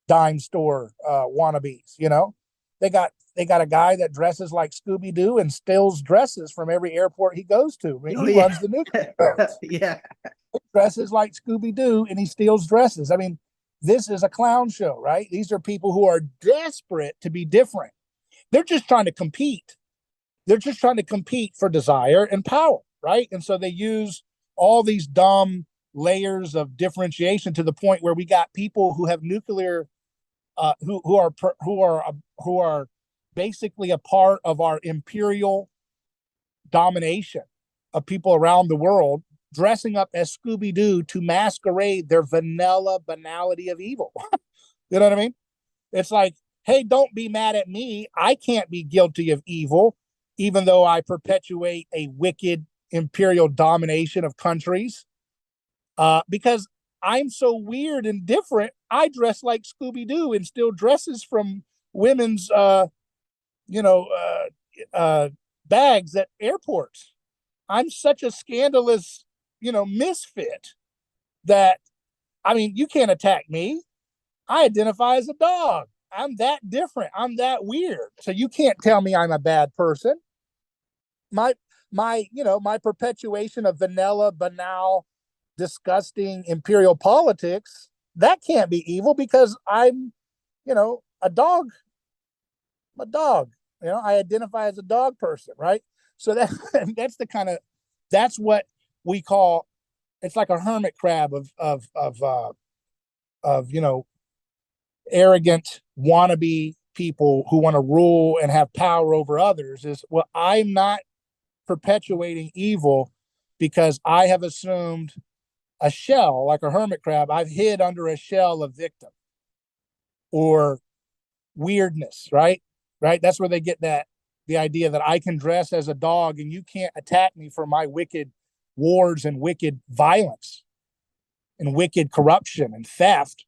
dime store wannabes, you know? They got a guy that dresses like Scooby-Doo and steals dresses from every airport he goes to. I mean, he runs the nuclear codes. Yeah. He dresses like Scooby-Doo and he steals dresses. I mean, this is a clown show, right? These are people who are desperate to be different. They're just trying to compete. They're just trying to compete for desire and power, right? And so they use all these dumb layers of differentiation to the point where we got people who have nuclear, who are basically a part of our imperial domination of people around the world, dressing up as Scooby-Doo to masquerade their vanilla banality of evil. You know what I mean? It's like, hey, don't be mad at me. I can't be guilty of evil, even though I perpetuate a wicked imperial domination of countries. Because I'm so weird and different, I dress like Scooby-Doo and steal dresses from women's, bags at airports. I'm such a scandalous, misfit that, I mean, you can't attack me. I identify as a dog. I'm that different. I'm that weird. So you can't tell me I'm a bad person. My perpetuation of vanilla, banal, disgusting imperial politics, that can't be evil because I'm, a dog. I'm a dog. I identify as a dog person, right? So that's what we call, it's like a hermit crab of arrogant wannabe people who want to rule and have power over others. Is, well, I'm not perpetuating evil because I have assumed a shell, like a hermit crab. I've hid under a shell of victim or weirdness, right? That's where they get the idea that I can dress as a dog and you can't attack me for my wicked wars and wicked violence and wicked corruption and theft,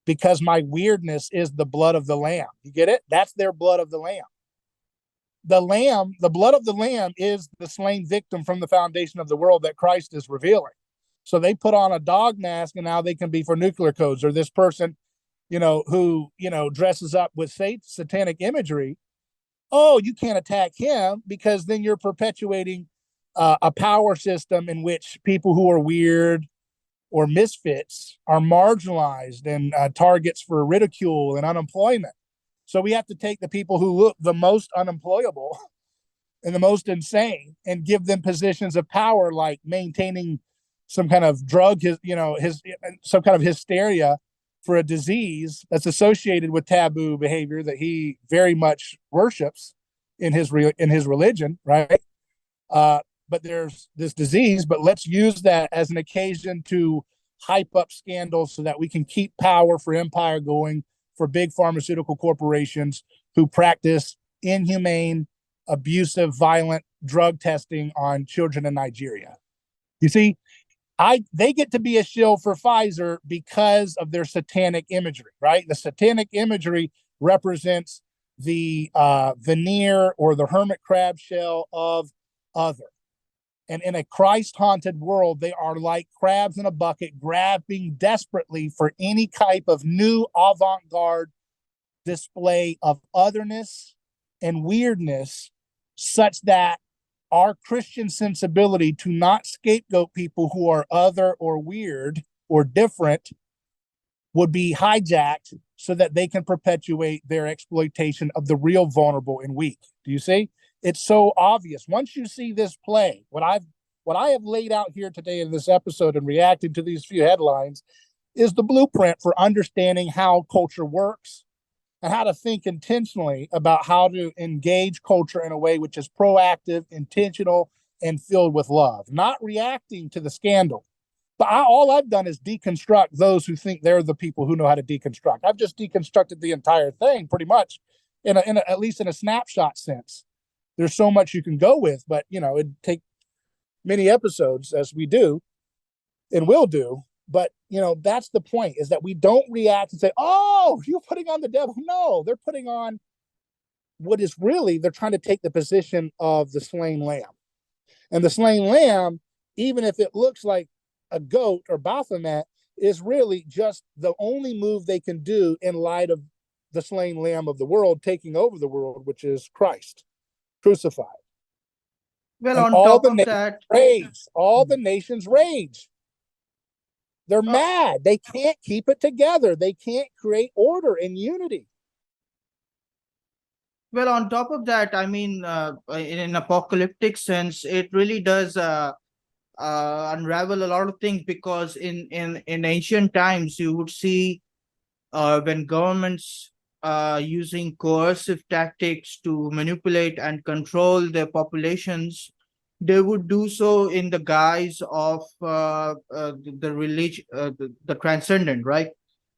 because my weirdness is the blood of the lamb. You get it? That's their blood of the lamb. The blood of the lamb is the slain victim from the foundation of the world that Christ is revealing. So they put on a dog mask and now they can be for nuclear codes, or this person, who, dresses up with satanic imagery. Oh, you can't attack him because then you're perpetuating a power system in which people who are weird or misfits are marginalized and targets for ridicule and unemployment. So we have to take the people who look the most unemployable and the most insane and give them positions of power, like maintaining some kind of drug, some kind of hysteria for a disease that's associated with taboo behavior that he very much worships in his religion, right? But there's this disease, but let's use that as an occasion to hype up scandals so that we can keep power for empire going for big pharmaceutical corporations who practice inhumane, abusive, violent drug testing on children in Nigeria. You see, they get to be a shill for Pfizer because of their satanic imagery, right? The satanic imagery represents the veneer or the hermit crab shell of other. And in a Christ-haunted world, they are like crabs in a bucket, grabbing desperately for any type of new avant-garde display of otherness and weirdness, such that our Christian sensibility to not scapegoat people who are other or weird or different would be hijacked so that they can perpetuate their exploitation of the real vulnerable and weak. Do you see? It's so obvious. Once you see this play, what I have laid out here today in this episode and reacting to these few headlines is the blueprint for understanding how culture works and how to think intentionally about how to engage culture in a way which is proactive, intentional, and filled with love, not reacting to the scandal. But all I've done is deconstruct those who think they're the people who know how to deconstruct. I've just deconstructed the entire thing pretty much at least in a snapshot sense. There's so much you can go with, but it'd take many episodes, as we do and will do. But that's the point, is that we don't react and say, oh, you're putting on the devil. No, they're putting on what is really, they're trying to take the position of the slain lamb. And the slain lamb, even if it looks like a goat or Baphomet, is really just the only move they can do in light of the slain lamb of the world taking over the world, which is Christ crucified. Well, And on top of that, all the nations rage. They're mad. They can't keep it together. They can't create order and unity. well, on top of that, I mean, in an apocalyptic sense, it really does unravel a lot of things, because in ancient times, you would see when governments using coercive tactics to manipulate and control their populations, they would do so in the guise of the religion, the transcendent, right?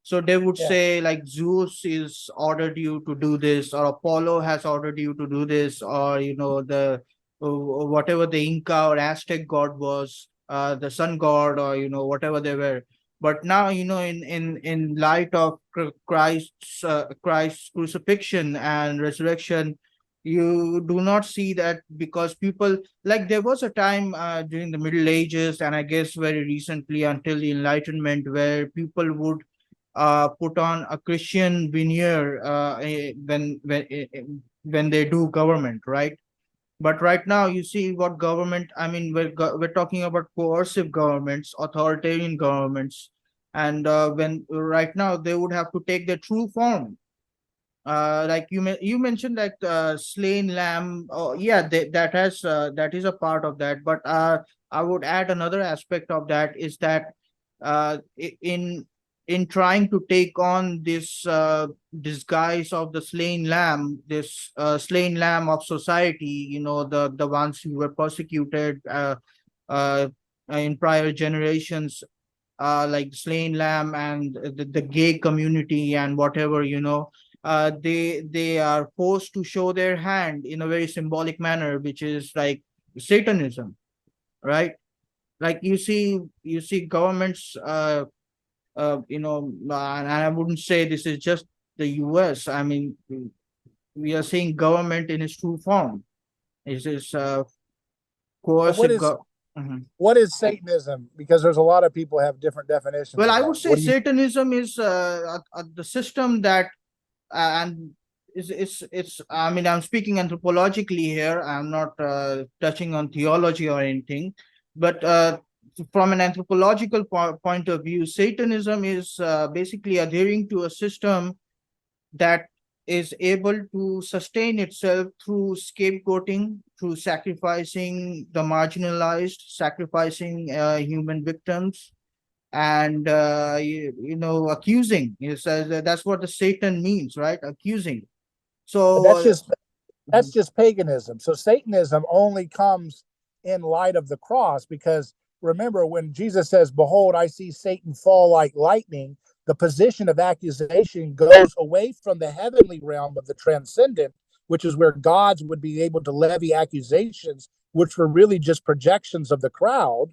So they would say, like, Zeus is ordered you to do this, or Apollo has ordered you to do this, or the whatever the Inca or Aztec god was, the sun god, or whatever they were. But now, in light of Christ's crucifixion and resurrection, you do not see that, because people, like, there was a time during the Middle Ages, and I guess very recently until the Enlightenment, where people would put on a Christian veneer when they do government, right? But right now, you see what government, I mean, we're talking about coercive governments, authoritarian governments, and when right now they would have to take their true form. Like you mentioned, like slain lamb. Oh, yeah, that is a part of that. But I would add another aspect of that, is that uh, i- in in trying to take on this disguise of the slain lamb, this slain lamb of society, the ones who were persecuted uh, in prior generations, like slain lamb and the gay community and whatever, they are forced to show their hand in a very symbolic manner, which is like Satanism, right? Like you see governments, and I wouldn't say this is just the US. I mean, we are seeing government in its true form. It is coercive. Mhm. What is Satanism? Because there's a lot of people have different definitions. Well, of I that. would say What do you- Satanism is the system that, and it's I mean, I'm speaking anthropologically here. I'm not touching on theology or anything, but from an anthropological point of view, Satanism is basically adhering to a system that is able to sustain itself through scapegoating, through sacrificing the marginalized, sacrificing human victims, and accusing. It says that's what the Satan means, right? Accusing. But So that's just paganism. So Satanism only comes in light of the cross, because remember when Jesus says, "Behold, I see Satan fall like lightning," the position of accusation goes away from the heavenly realm of the transcendent, which is where gods would be able to levy accusations, which were really just projections of the crowd,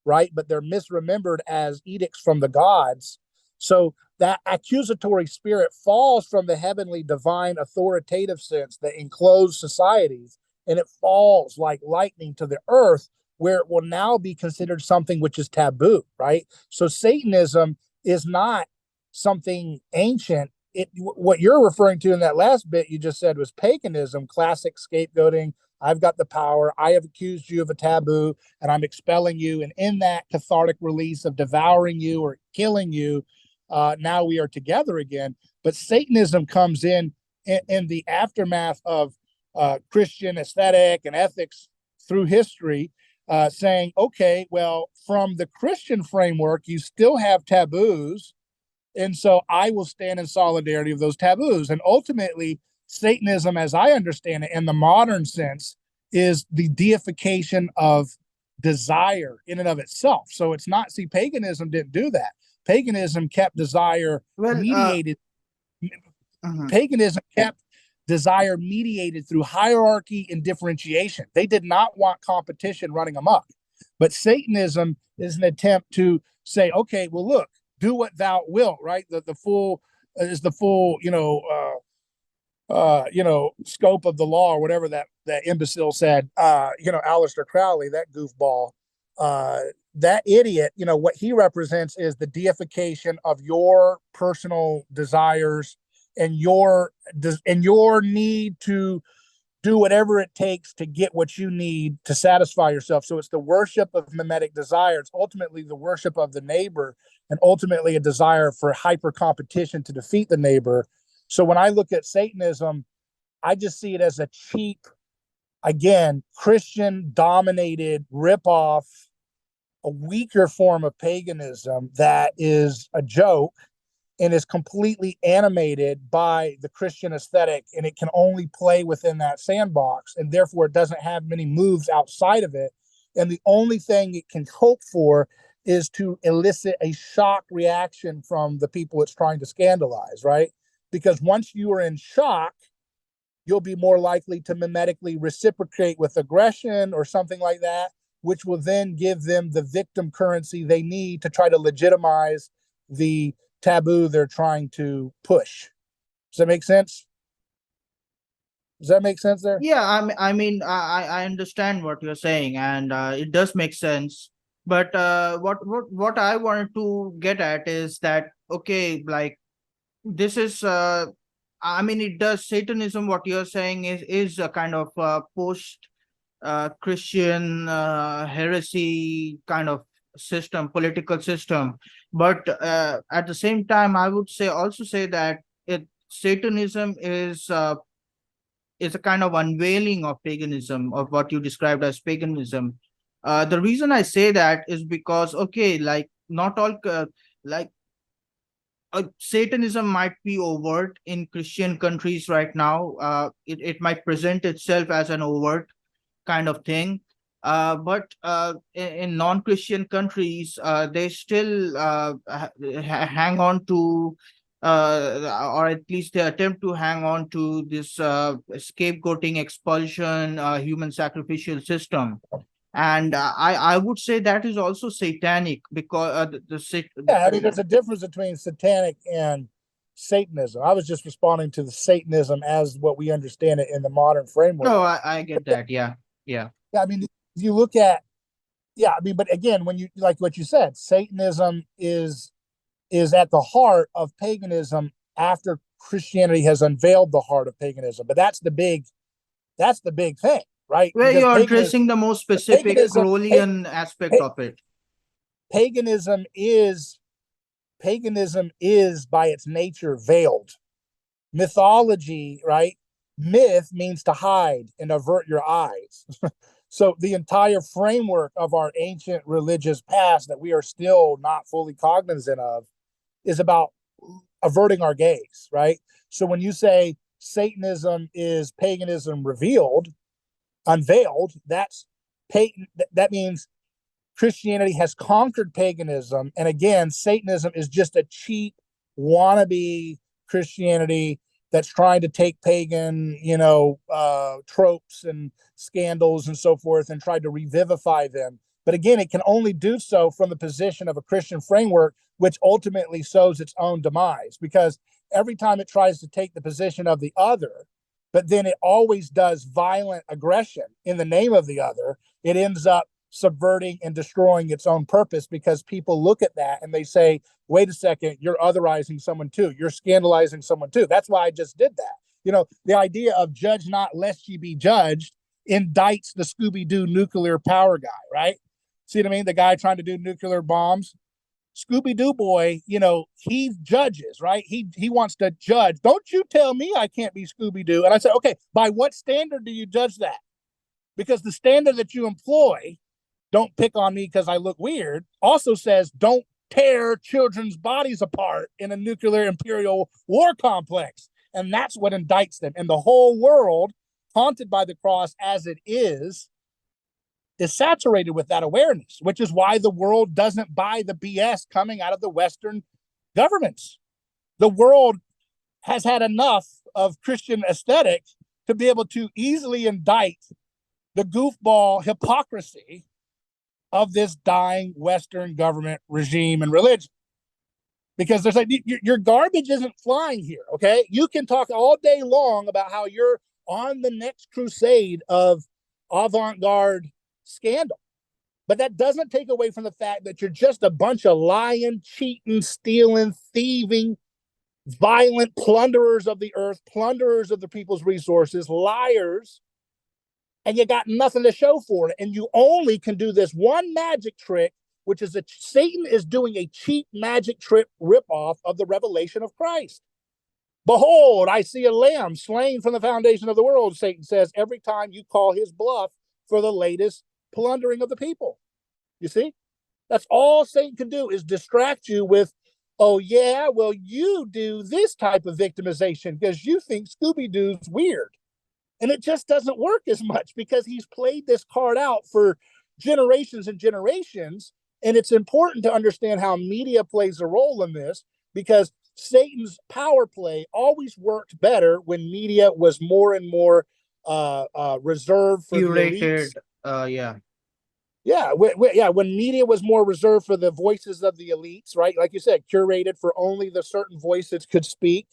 right? But they're misremembered as edicts from the gods. So that accusatory spirit falls from the heavenly divine authoritative sense that enclosed societies, and it falls like lightning to the earth, where it will now be considered something which is taboo, right? So Satanism is not something ancient. What you're referring to in that last bit you just said was paganism, classic scapegoating. I've got the power. I have accused you of a taboo, and I'm expelling you. And in that cathartic release of devouring you or killing you, now we are together again. But Satanism comes in the aftermath of Christian aesthetic and ethics through history, saying, okay, well, from the Christian framework, you still have taboos. And so I will stand in solidarity of those taboos. And ultimately, Satanism, as I understand it in the modern sense, is the deification of desire in and of itself. So it's not, see, paganism didn't do that. Paganism kept desire mediated. Paganism kept desire mediated through hierarchy and differentiation. They did not want competition running amok. But Satanism is an attempt to say, okay, well, look, do what thou wilt, right? The full is the full, scope of the law, or whatever that imbecile said. Aleister Crowley, that goofball, that idiot. What he represents is the deification of your personal desires and your need to do whatever it takes to get what you need to satisfy yourself. So it's the worship of mimetic desire. It's ultimately the worship of the neighbor, and ultimately a desire for hyper competition to defeat the neighbor. So when I look at Satanism, I just see it as a cheap, again, Christian dominated ripoff, a weaker form of paganism that is a joke and is completely animated by the Christian aesthetic, and it can only play within that sandbox, and therefore it doesn't have many moves outside of it. And the only thing it can hope for is to elicit a shock reaction from the people it's trying to scandalize, right? Because once you are in shock, you'll be more likely to mimetically reciprocate with aggression or something like that, which will then give them the victim currency they need to try to legitimize the taboo they're trying to push. Does that make sense? Does that make sense there? Yeah, I understand what you're saying, and it does make sense. But what I wanted to get at is that, okay, like, this is it does, Satanism, what you're saying is a kind of post Christian heresy kind of system, political system. But at the same time, I would say that Satanism is a kind of unveiling of paganism, of what you described as paganism. The reason I say that is because, okay, like, not all like Satanism might be overt in Christian countries right now. It might present itself as an overt kind of thing. But in non-Christian countries, they still hang on to, or at least they attempt to hang on to this scapegoating, expulsion, human sacrificial system. And I would say that is also satanic, because there's a difference between satanic and Satanism. I was just responding to the Satanism as what we understand it in the modern framework. No, I get that. Yeah. If you look at, but again, when you, like what you said, Satanism is at the heart of paganism after Christianity has unveiled the heart of paganism. But that's the big thing, right? Where you're addressing the most specific Crowleyan aspect of it. Paganism is by its nature veiled. Mythology, right? Myth means to hide and avert your eyes. So the entire framework of our ancient religious past that we are still not fully cognizant of is about averting our gaze, right? So when you say Satanism is paganism unveiled, that means Christianity has conquered paganism. And again, Satanism is just a cheap wannabe Christianity that's trying to take pagan, tropes and scandals and so forth and try to revivify them But again, it can only do so from the position of a Christian framework, which ultimately sows its own demise, because every time it tries to take the position of the other, but then it always does violent aggression in the name of the other, it ends up subverting and destroying its own purpose, because people look at that and they say, wait a second, you're otherizing someone too. You're scandalizing someone too. That's why I just did that. You know, the idea of judge not lest ye be judged indicts the Scooby-Doo nuclear power guy, right? See what I mean? The guy trying to do nuclear bombs. Scooby-Doo boy, you know, he judges, right? He wants to judge. Don't you tell me I can't be Scooby-Doo. And I said, okay, by what standard do you judge that? Because the standard that you employ, don't pick on me because I look weird, also says don't tear children's bodies apart in a nuclear imperial war complex. And that's what indicts them. And the whole world, haunted by the cross as it is saturated with that awareness, which is why the world doesn't buy the BS coming out of the Western governments. The world has had enough of Christian aesthetic to be able to easily indict the goofball hypocrisy of this dying Western government regime and religion. Because there's like, your garbage isn't flying here, okay? You can talk all day long about how you're on the next crusade of avant-garde scandal, but that doesn't take away from the fact that you're just a bunch of lying, cheating, stealing, thieving, violent plunderers of the earth, plunderers of the people's resources, liars, and you got nothing to show for it. And you only can do this one magic trick, which is that Satan is doing a cheap magic trick ripoff of the revelation of Christ. Behold, I see a lamb slain from the foundation of the world, Satan says, every time you call his bluff for the latest plundering of the people. You see? That's all Satan can do, is distract you with, oh yeah, well, you do this type of victimization because you think Scooby-Doo's weird. And it just doesn't work as much because he's played this card out for generations and generations. And it's important to understand how media plays a role in this, because Satan's power play always worked better when media was more and more reserved for Curated, the elites. yeah. When media was more reserved for the voices of the elites, right? Like you said, curated for only the certain voices could speak,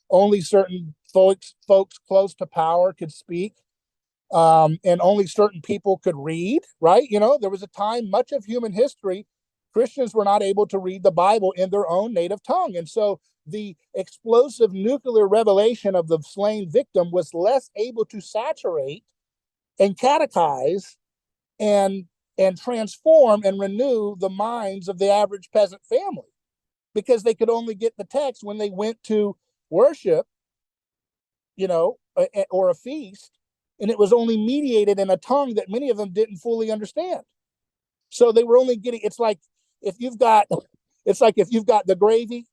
only certain folks close to power could speak, and only certain people could read, right? You know, there was a time, much of human history, Christians were not able to read the Bible in their own native tongue. And so the explosive nuclear revelation of the slain victim was less able to saturate and catechize and transform and renew the minds of the average peasant family, because they could only get the text when they went to worship, you know, or a feast, and it was only mediated in a tongue that many of them didn't fully understand. So they were only getting, it's like if you've got the gravy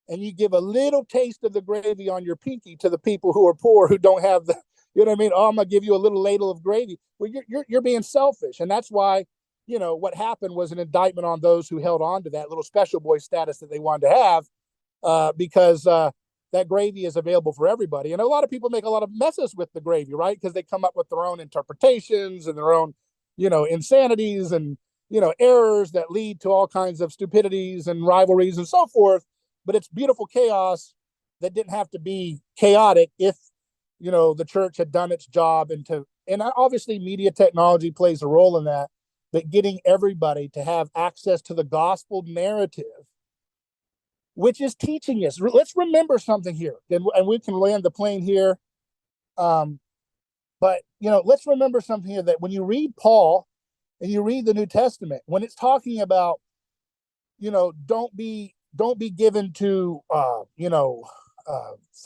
and you give a little taste of the gravy on your pinky to the people who are poor, who don't have the, you know what I mean? Oh, I'm gonna give you a little ladle of gravy. Well, you're being selfish. And that's why, you know, what happened was an indictment on those who held on to that little special boy status that they wanted to have, because that gravy is available for everybody. And a lot of people make a lot of messes with the gravy, right? Because they come up with their own interpretations and their own, you know, insanities and, you know, errors that lead to all kinds of stupidities and rivalries and so forth. But it's beautiful chaos that didn't have to be chaotic if, you know, the church had done its job. And obviously media technology plays a role in that, but getting everybody to have access to the gospel narrative, which is teaching us. Let's remember something here, and we can land the plane here. But, you know, let's remember something here, that when you read Paul and you read the New Testament, when it's talking about, you know, don't be given to,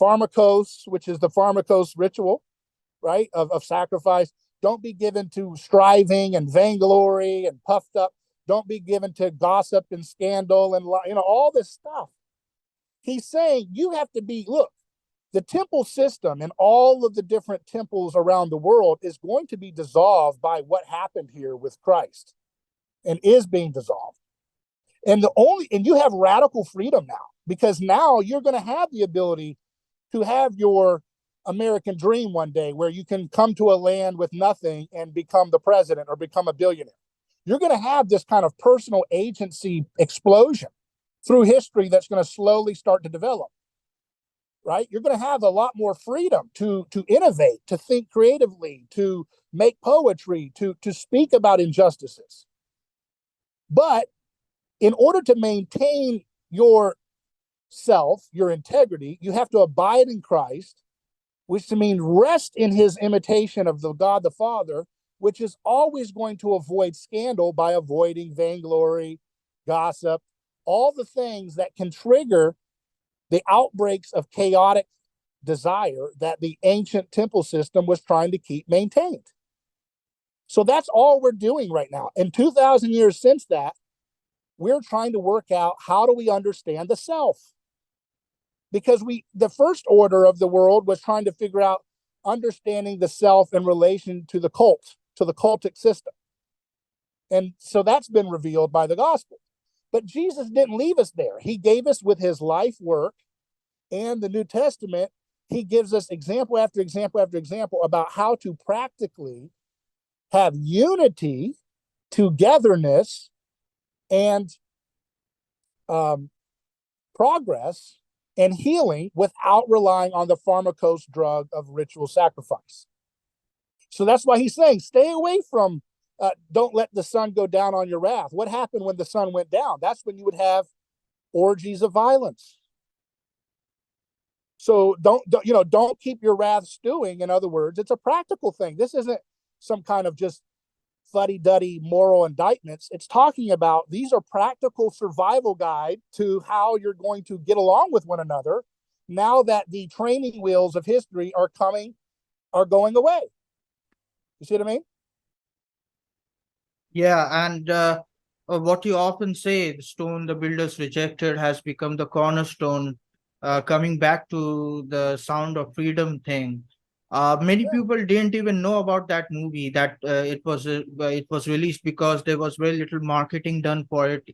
pharmakos, which is the pharmakos ritual, right, of sacrifice. Don't be given to striving and vainglory and puffed up. Don't be given to gossip and scandal and, you know, all this stuff. He's saying you have to be, look, the temple system and all of the different temples around the world is going to be dissolved by what happened here with Christ, and is being dissolved. And you have radical freedom now, because now you're going to have the ability to have your American dream one day, where you can come to a land with nothing and become the president or become a billionaire. you're going to have this kind of personal agency explosion through history that's going to slowly start to develop, right? You're going to have a lot more freedom to innovate, to think creatively, to make poetry, to speak about injustices. But in order to maintain your self, your integrity, you have to abide in Christ, which means rest in his imitation of the God the Father, which is always going to avoid scandal by avoiding vainglory, gossip, all the things that can trigger the outbreaks of chaotic desire that the ancient temple system was trying to keep maintained. So that's all we're doing right now. And 2,000 years since that, we're trying to work out, how do we understand the self? Because the first order of the world was trying to figure out understanding the self in relation to the cult, to the cultic system. And so that's been revealed by the gospel. But Jesus didn't leave us there. He gave us, with his life work and the New Testament, he gives us example after example after example about how to practically have unity, togetherness, and progress and healing without relying on the pharmacose drug of ritual sacrifice. So that's why he's saying, stay away from, don't let the sun go down on your wrath. What happened when the sun went down? That's when you would have orgies of violence. So don't keep your wrath stewing. In other words, it's a practical thing. This isn't some kind of just fuddy-duddy moral indictments. It's talking about, these are practical survival guide to how you're going to get along with one another now that the training wheels of history are going away. You see what I mean? Yeah, and what you often say, the stone the builders rejected has become the cornerstone. Coming back to the Sound of Freedom thing, many people didn't even know about that movie. That it was released because there was very little marketing done for it.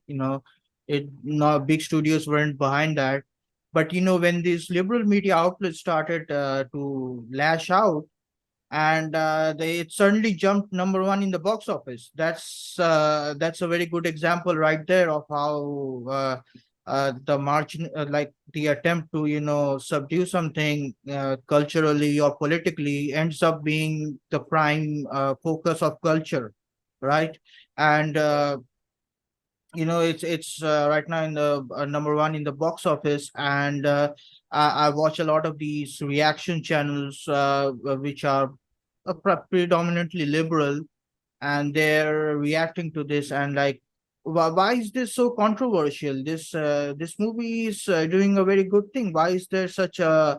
Big studios weren't behind that. But when these liberal media outlets started to lash out, and it suddenly jumped number one in the box office. That's a very good example right there of how the margin, like the attempt to subdue something culturally or politically, ends up being the prime focus of culture, right? And it's right now in the number one in the box office. And I watch a lot of these reaction channels which are predominantly liberal, and they're reacting to this, and like, why is this so controversial? This movie is doing a very good thing. Why is there such a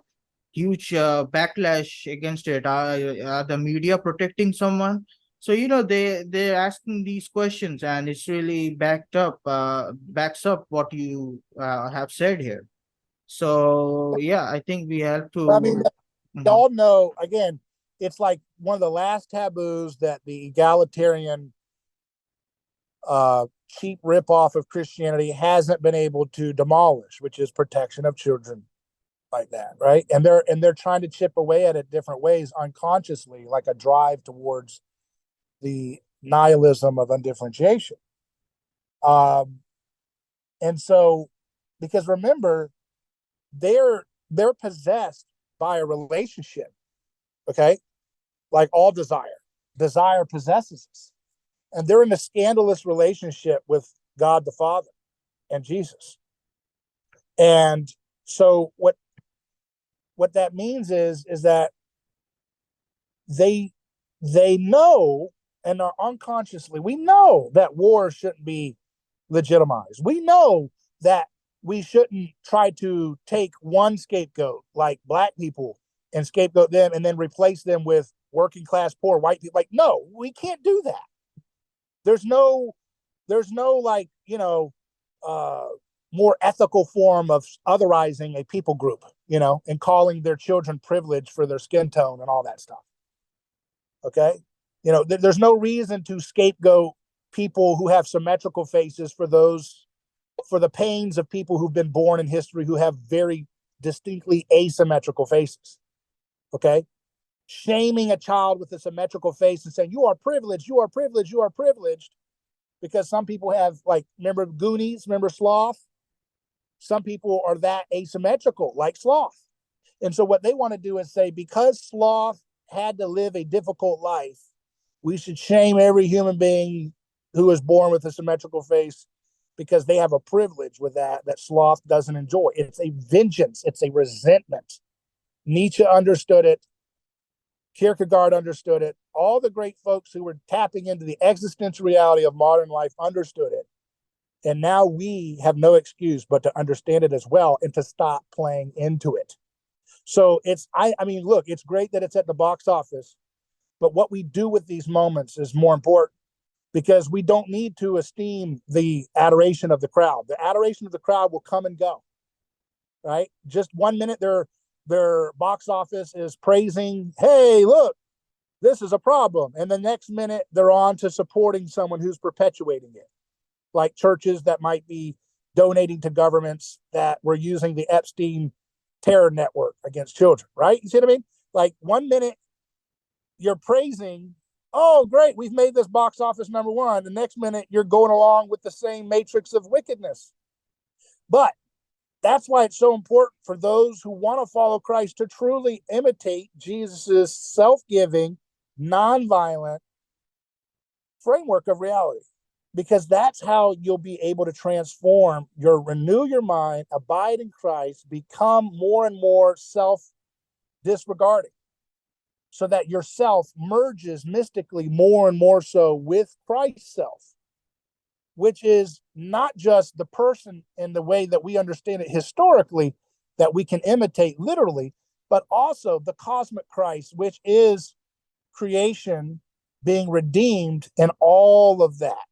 huge backlash against it? Are the media protecting someone? So they're asking these questions, and it's really backs up what you have said here. So yeah, I think we have I mean, to. Mhm. y'all know, again, it's like one of the last taboos that the egalitarian cheap ripoff of Christianity hasn't been able to demolish, which is protection of children, like that, right? And they're trying to chip away at it different ways unconsciously, like a drive towards the nihilism of undifferentiation. And so, because remember, they're possessed by a relationship, okay? Like all desire possesses us, and they're in a scandalous relationship with God the Father and Jesus. And so what that means is that they know, and are unconsciously, we know that war shouldn't be legitimized. We know that we shouldn't try to take one scapegoat, like black people, and scapegoat them and then replace them with working class poor white people. Like, no, we can't do that. There's no like, more ethical form of otherizing a people group, and calling their children privileged for their skin tone and all that stuff. Okay. There's no reason to scapegoat people who have symmetrical faces for the pains of people who've been born in history who have very distinctly asymmetrical faces. Okay. Shaming a child with a symmetrical face and saying, you are privileged, you are privileged, you are privileged, because some people have, like, remember Goonies, remember Sloth? Some people are that asymmetrical, like Sloth. And so what they want to do is say, because Sloth had to live a difficult life, we should shame every human being who is born with a symmetrical face, because they have a privilege with that Sloth doesn't enjoy. It's a vengeance. It's a resentment. Nietzsche understood it. Kierkegaard understood it. All the great folks who were tapping into the existential reality of modern life understood it. And now we have no excuse but to understand it as well and to stop playing into it. So I mean, look, it's great that it's at the box office, but what we do with these moments is more important, because we don't need to esteem the adoration of the crowd. The adoration of the crowd will come and go, right? Just 1 minute, their box office is praising, hey, look, this is a problem. And the next minute, they're on to supporting someone who's perpetuating it, like churches that might be donating to governments that were using the Epstein terror network against children, right? You see what I mean? Like 1 minute, you're praising, oh, great, we've made this box office #1. The next minute, you're going along with the same matrix of wickedness. But that's why it's so important for those who want to follow Christ to truly imitate Jesus's self-giving, nonviolent framework of reality, because that's how you'll be able to renew your mind, abide in Christ, become more and more self-disregarding, so that yourself merges mystically more and more so with Christ's self, which is not just the person in the way that we understand it historically, that we can imitate literally, but also the cosmic Christ, which is creation being redeemed, and all of that,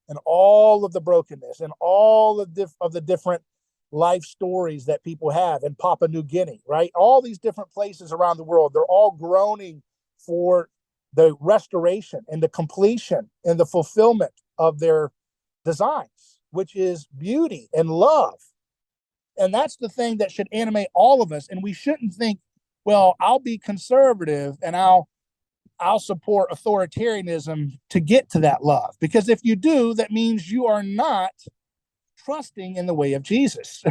and all of the brokenness, and all of the different life stories that people have in Papua New Guinea, right? All these different places around the world, they're all groaning for the restoration and the completion and the fulfillment of their designs, which is beauty and love. And that's the thing that should animate all of us. And we shouldn't think, well, I'll be conservative and I'll support authoritarianism to get to that love. Because if you do, that means you are not trusting in the way of Jesus.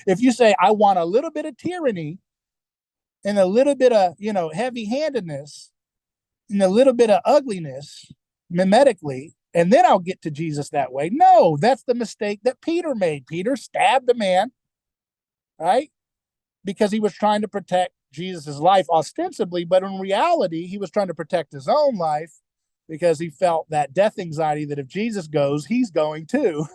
If you say, I want a little bit of tyranny and a little bit of, heavy-handedness and a little bit of ugliness mimetically, and then I'll get to Jesus that way. No, that's the mistake that Peter made. Peter stabbed a man, right? Because he was trying to protect Jesus' life ostensibly, but in reality, he was trying to protect his own life, because he felt that death anxiety that if Jesus goes, he's going too.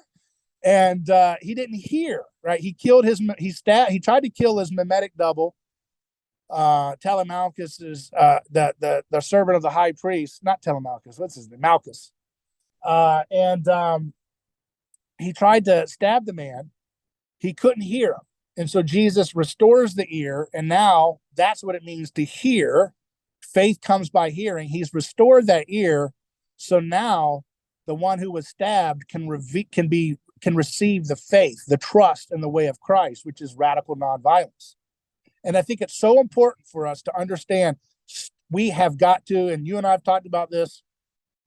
And he didn't hear, right? He tried to kill his mimetic double. Telemachus is the servant of the high priest, not Telemachus, what's his name? Malchus. And he tried to stab the man. He couldn't hear him. And so Jesus restores the ear. And now that's what it means to hear. Faith comes by hearing. He's restored that ear. So now the one who was stabbed can receive the faith, the trust in the way of Christ, which is radical nonviolence. And I think it's so important for us to understand we have got to, and you and I have talked about this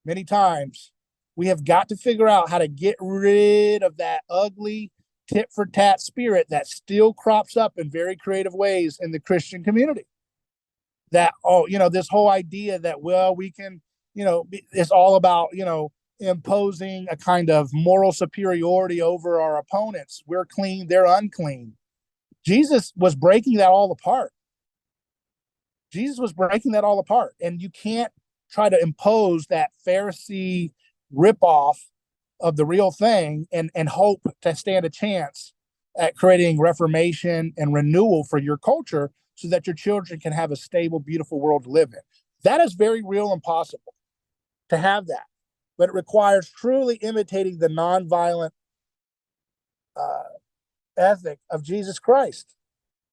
many times, we have got to figure out how to get rid of that ugly tit for tat spirit that still crops up in very creative ways in the Christian community. That, this whole idea that, well, we can, it's all about, imposing a kind of moral superiority over our opponents. We're clean, they're unclean. Jesus was breaking that all apart. And you can't try to impose that Pharisee ripoff of the real thing and hope to stand a chance at creating reformation and renewal for your culture so that your children can have a stable, beautiful world to live in. That is very real and possible to have that. But it requires truly imitating the nonviolent ethic of Jesus Christ.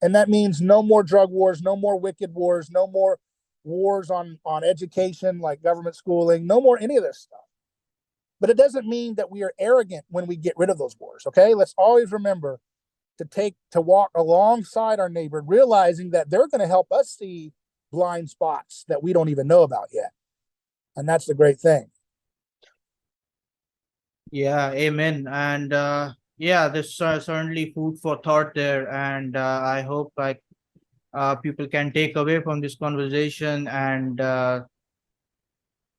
And that means no more drug wars, no more wicked wars, no more wars on education like government schooling, no more any of this stuff. But it doesn't mean that we are arrogant when we get rid of those wars, okay? Let's always remember to walk alongside our neighbor, realizing that they're going to help us see blind spots that we don't even know about yet. And that's the great thing. Yeah, amen. And yeah, there's certainly food for thought there. And I hope like people can take away from this conversation and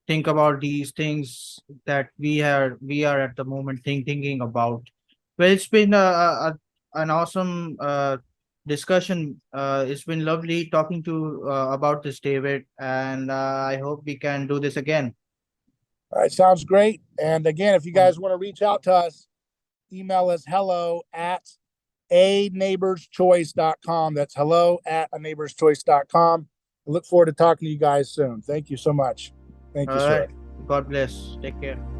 think about these things that we are at the moment thinking about. Well, it's been an awesome discussion. It's been lovely talking to about this, David, and I hope we can do this again. All right, sounds great. And again, if you guys want to reach out to us, email us hello@aneighborschoice.com. That's hello@aneighborschoice.com. I look forward to talking to you guys soon. Thank you so much. Thank you, All sir. right. God bless. Take care.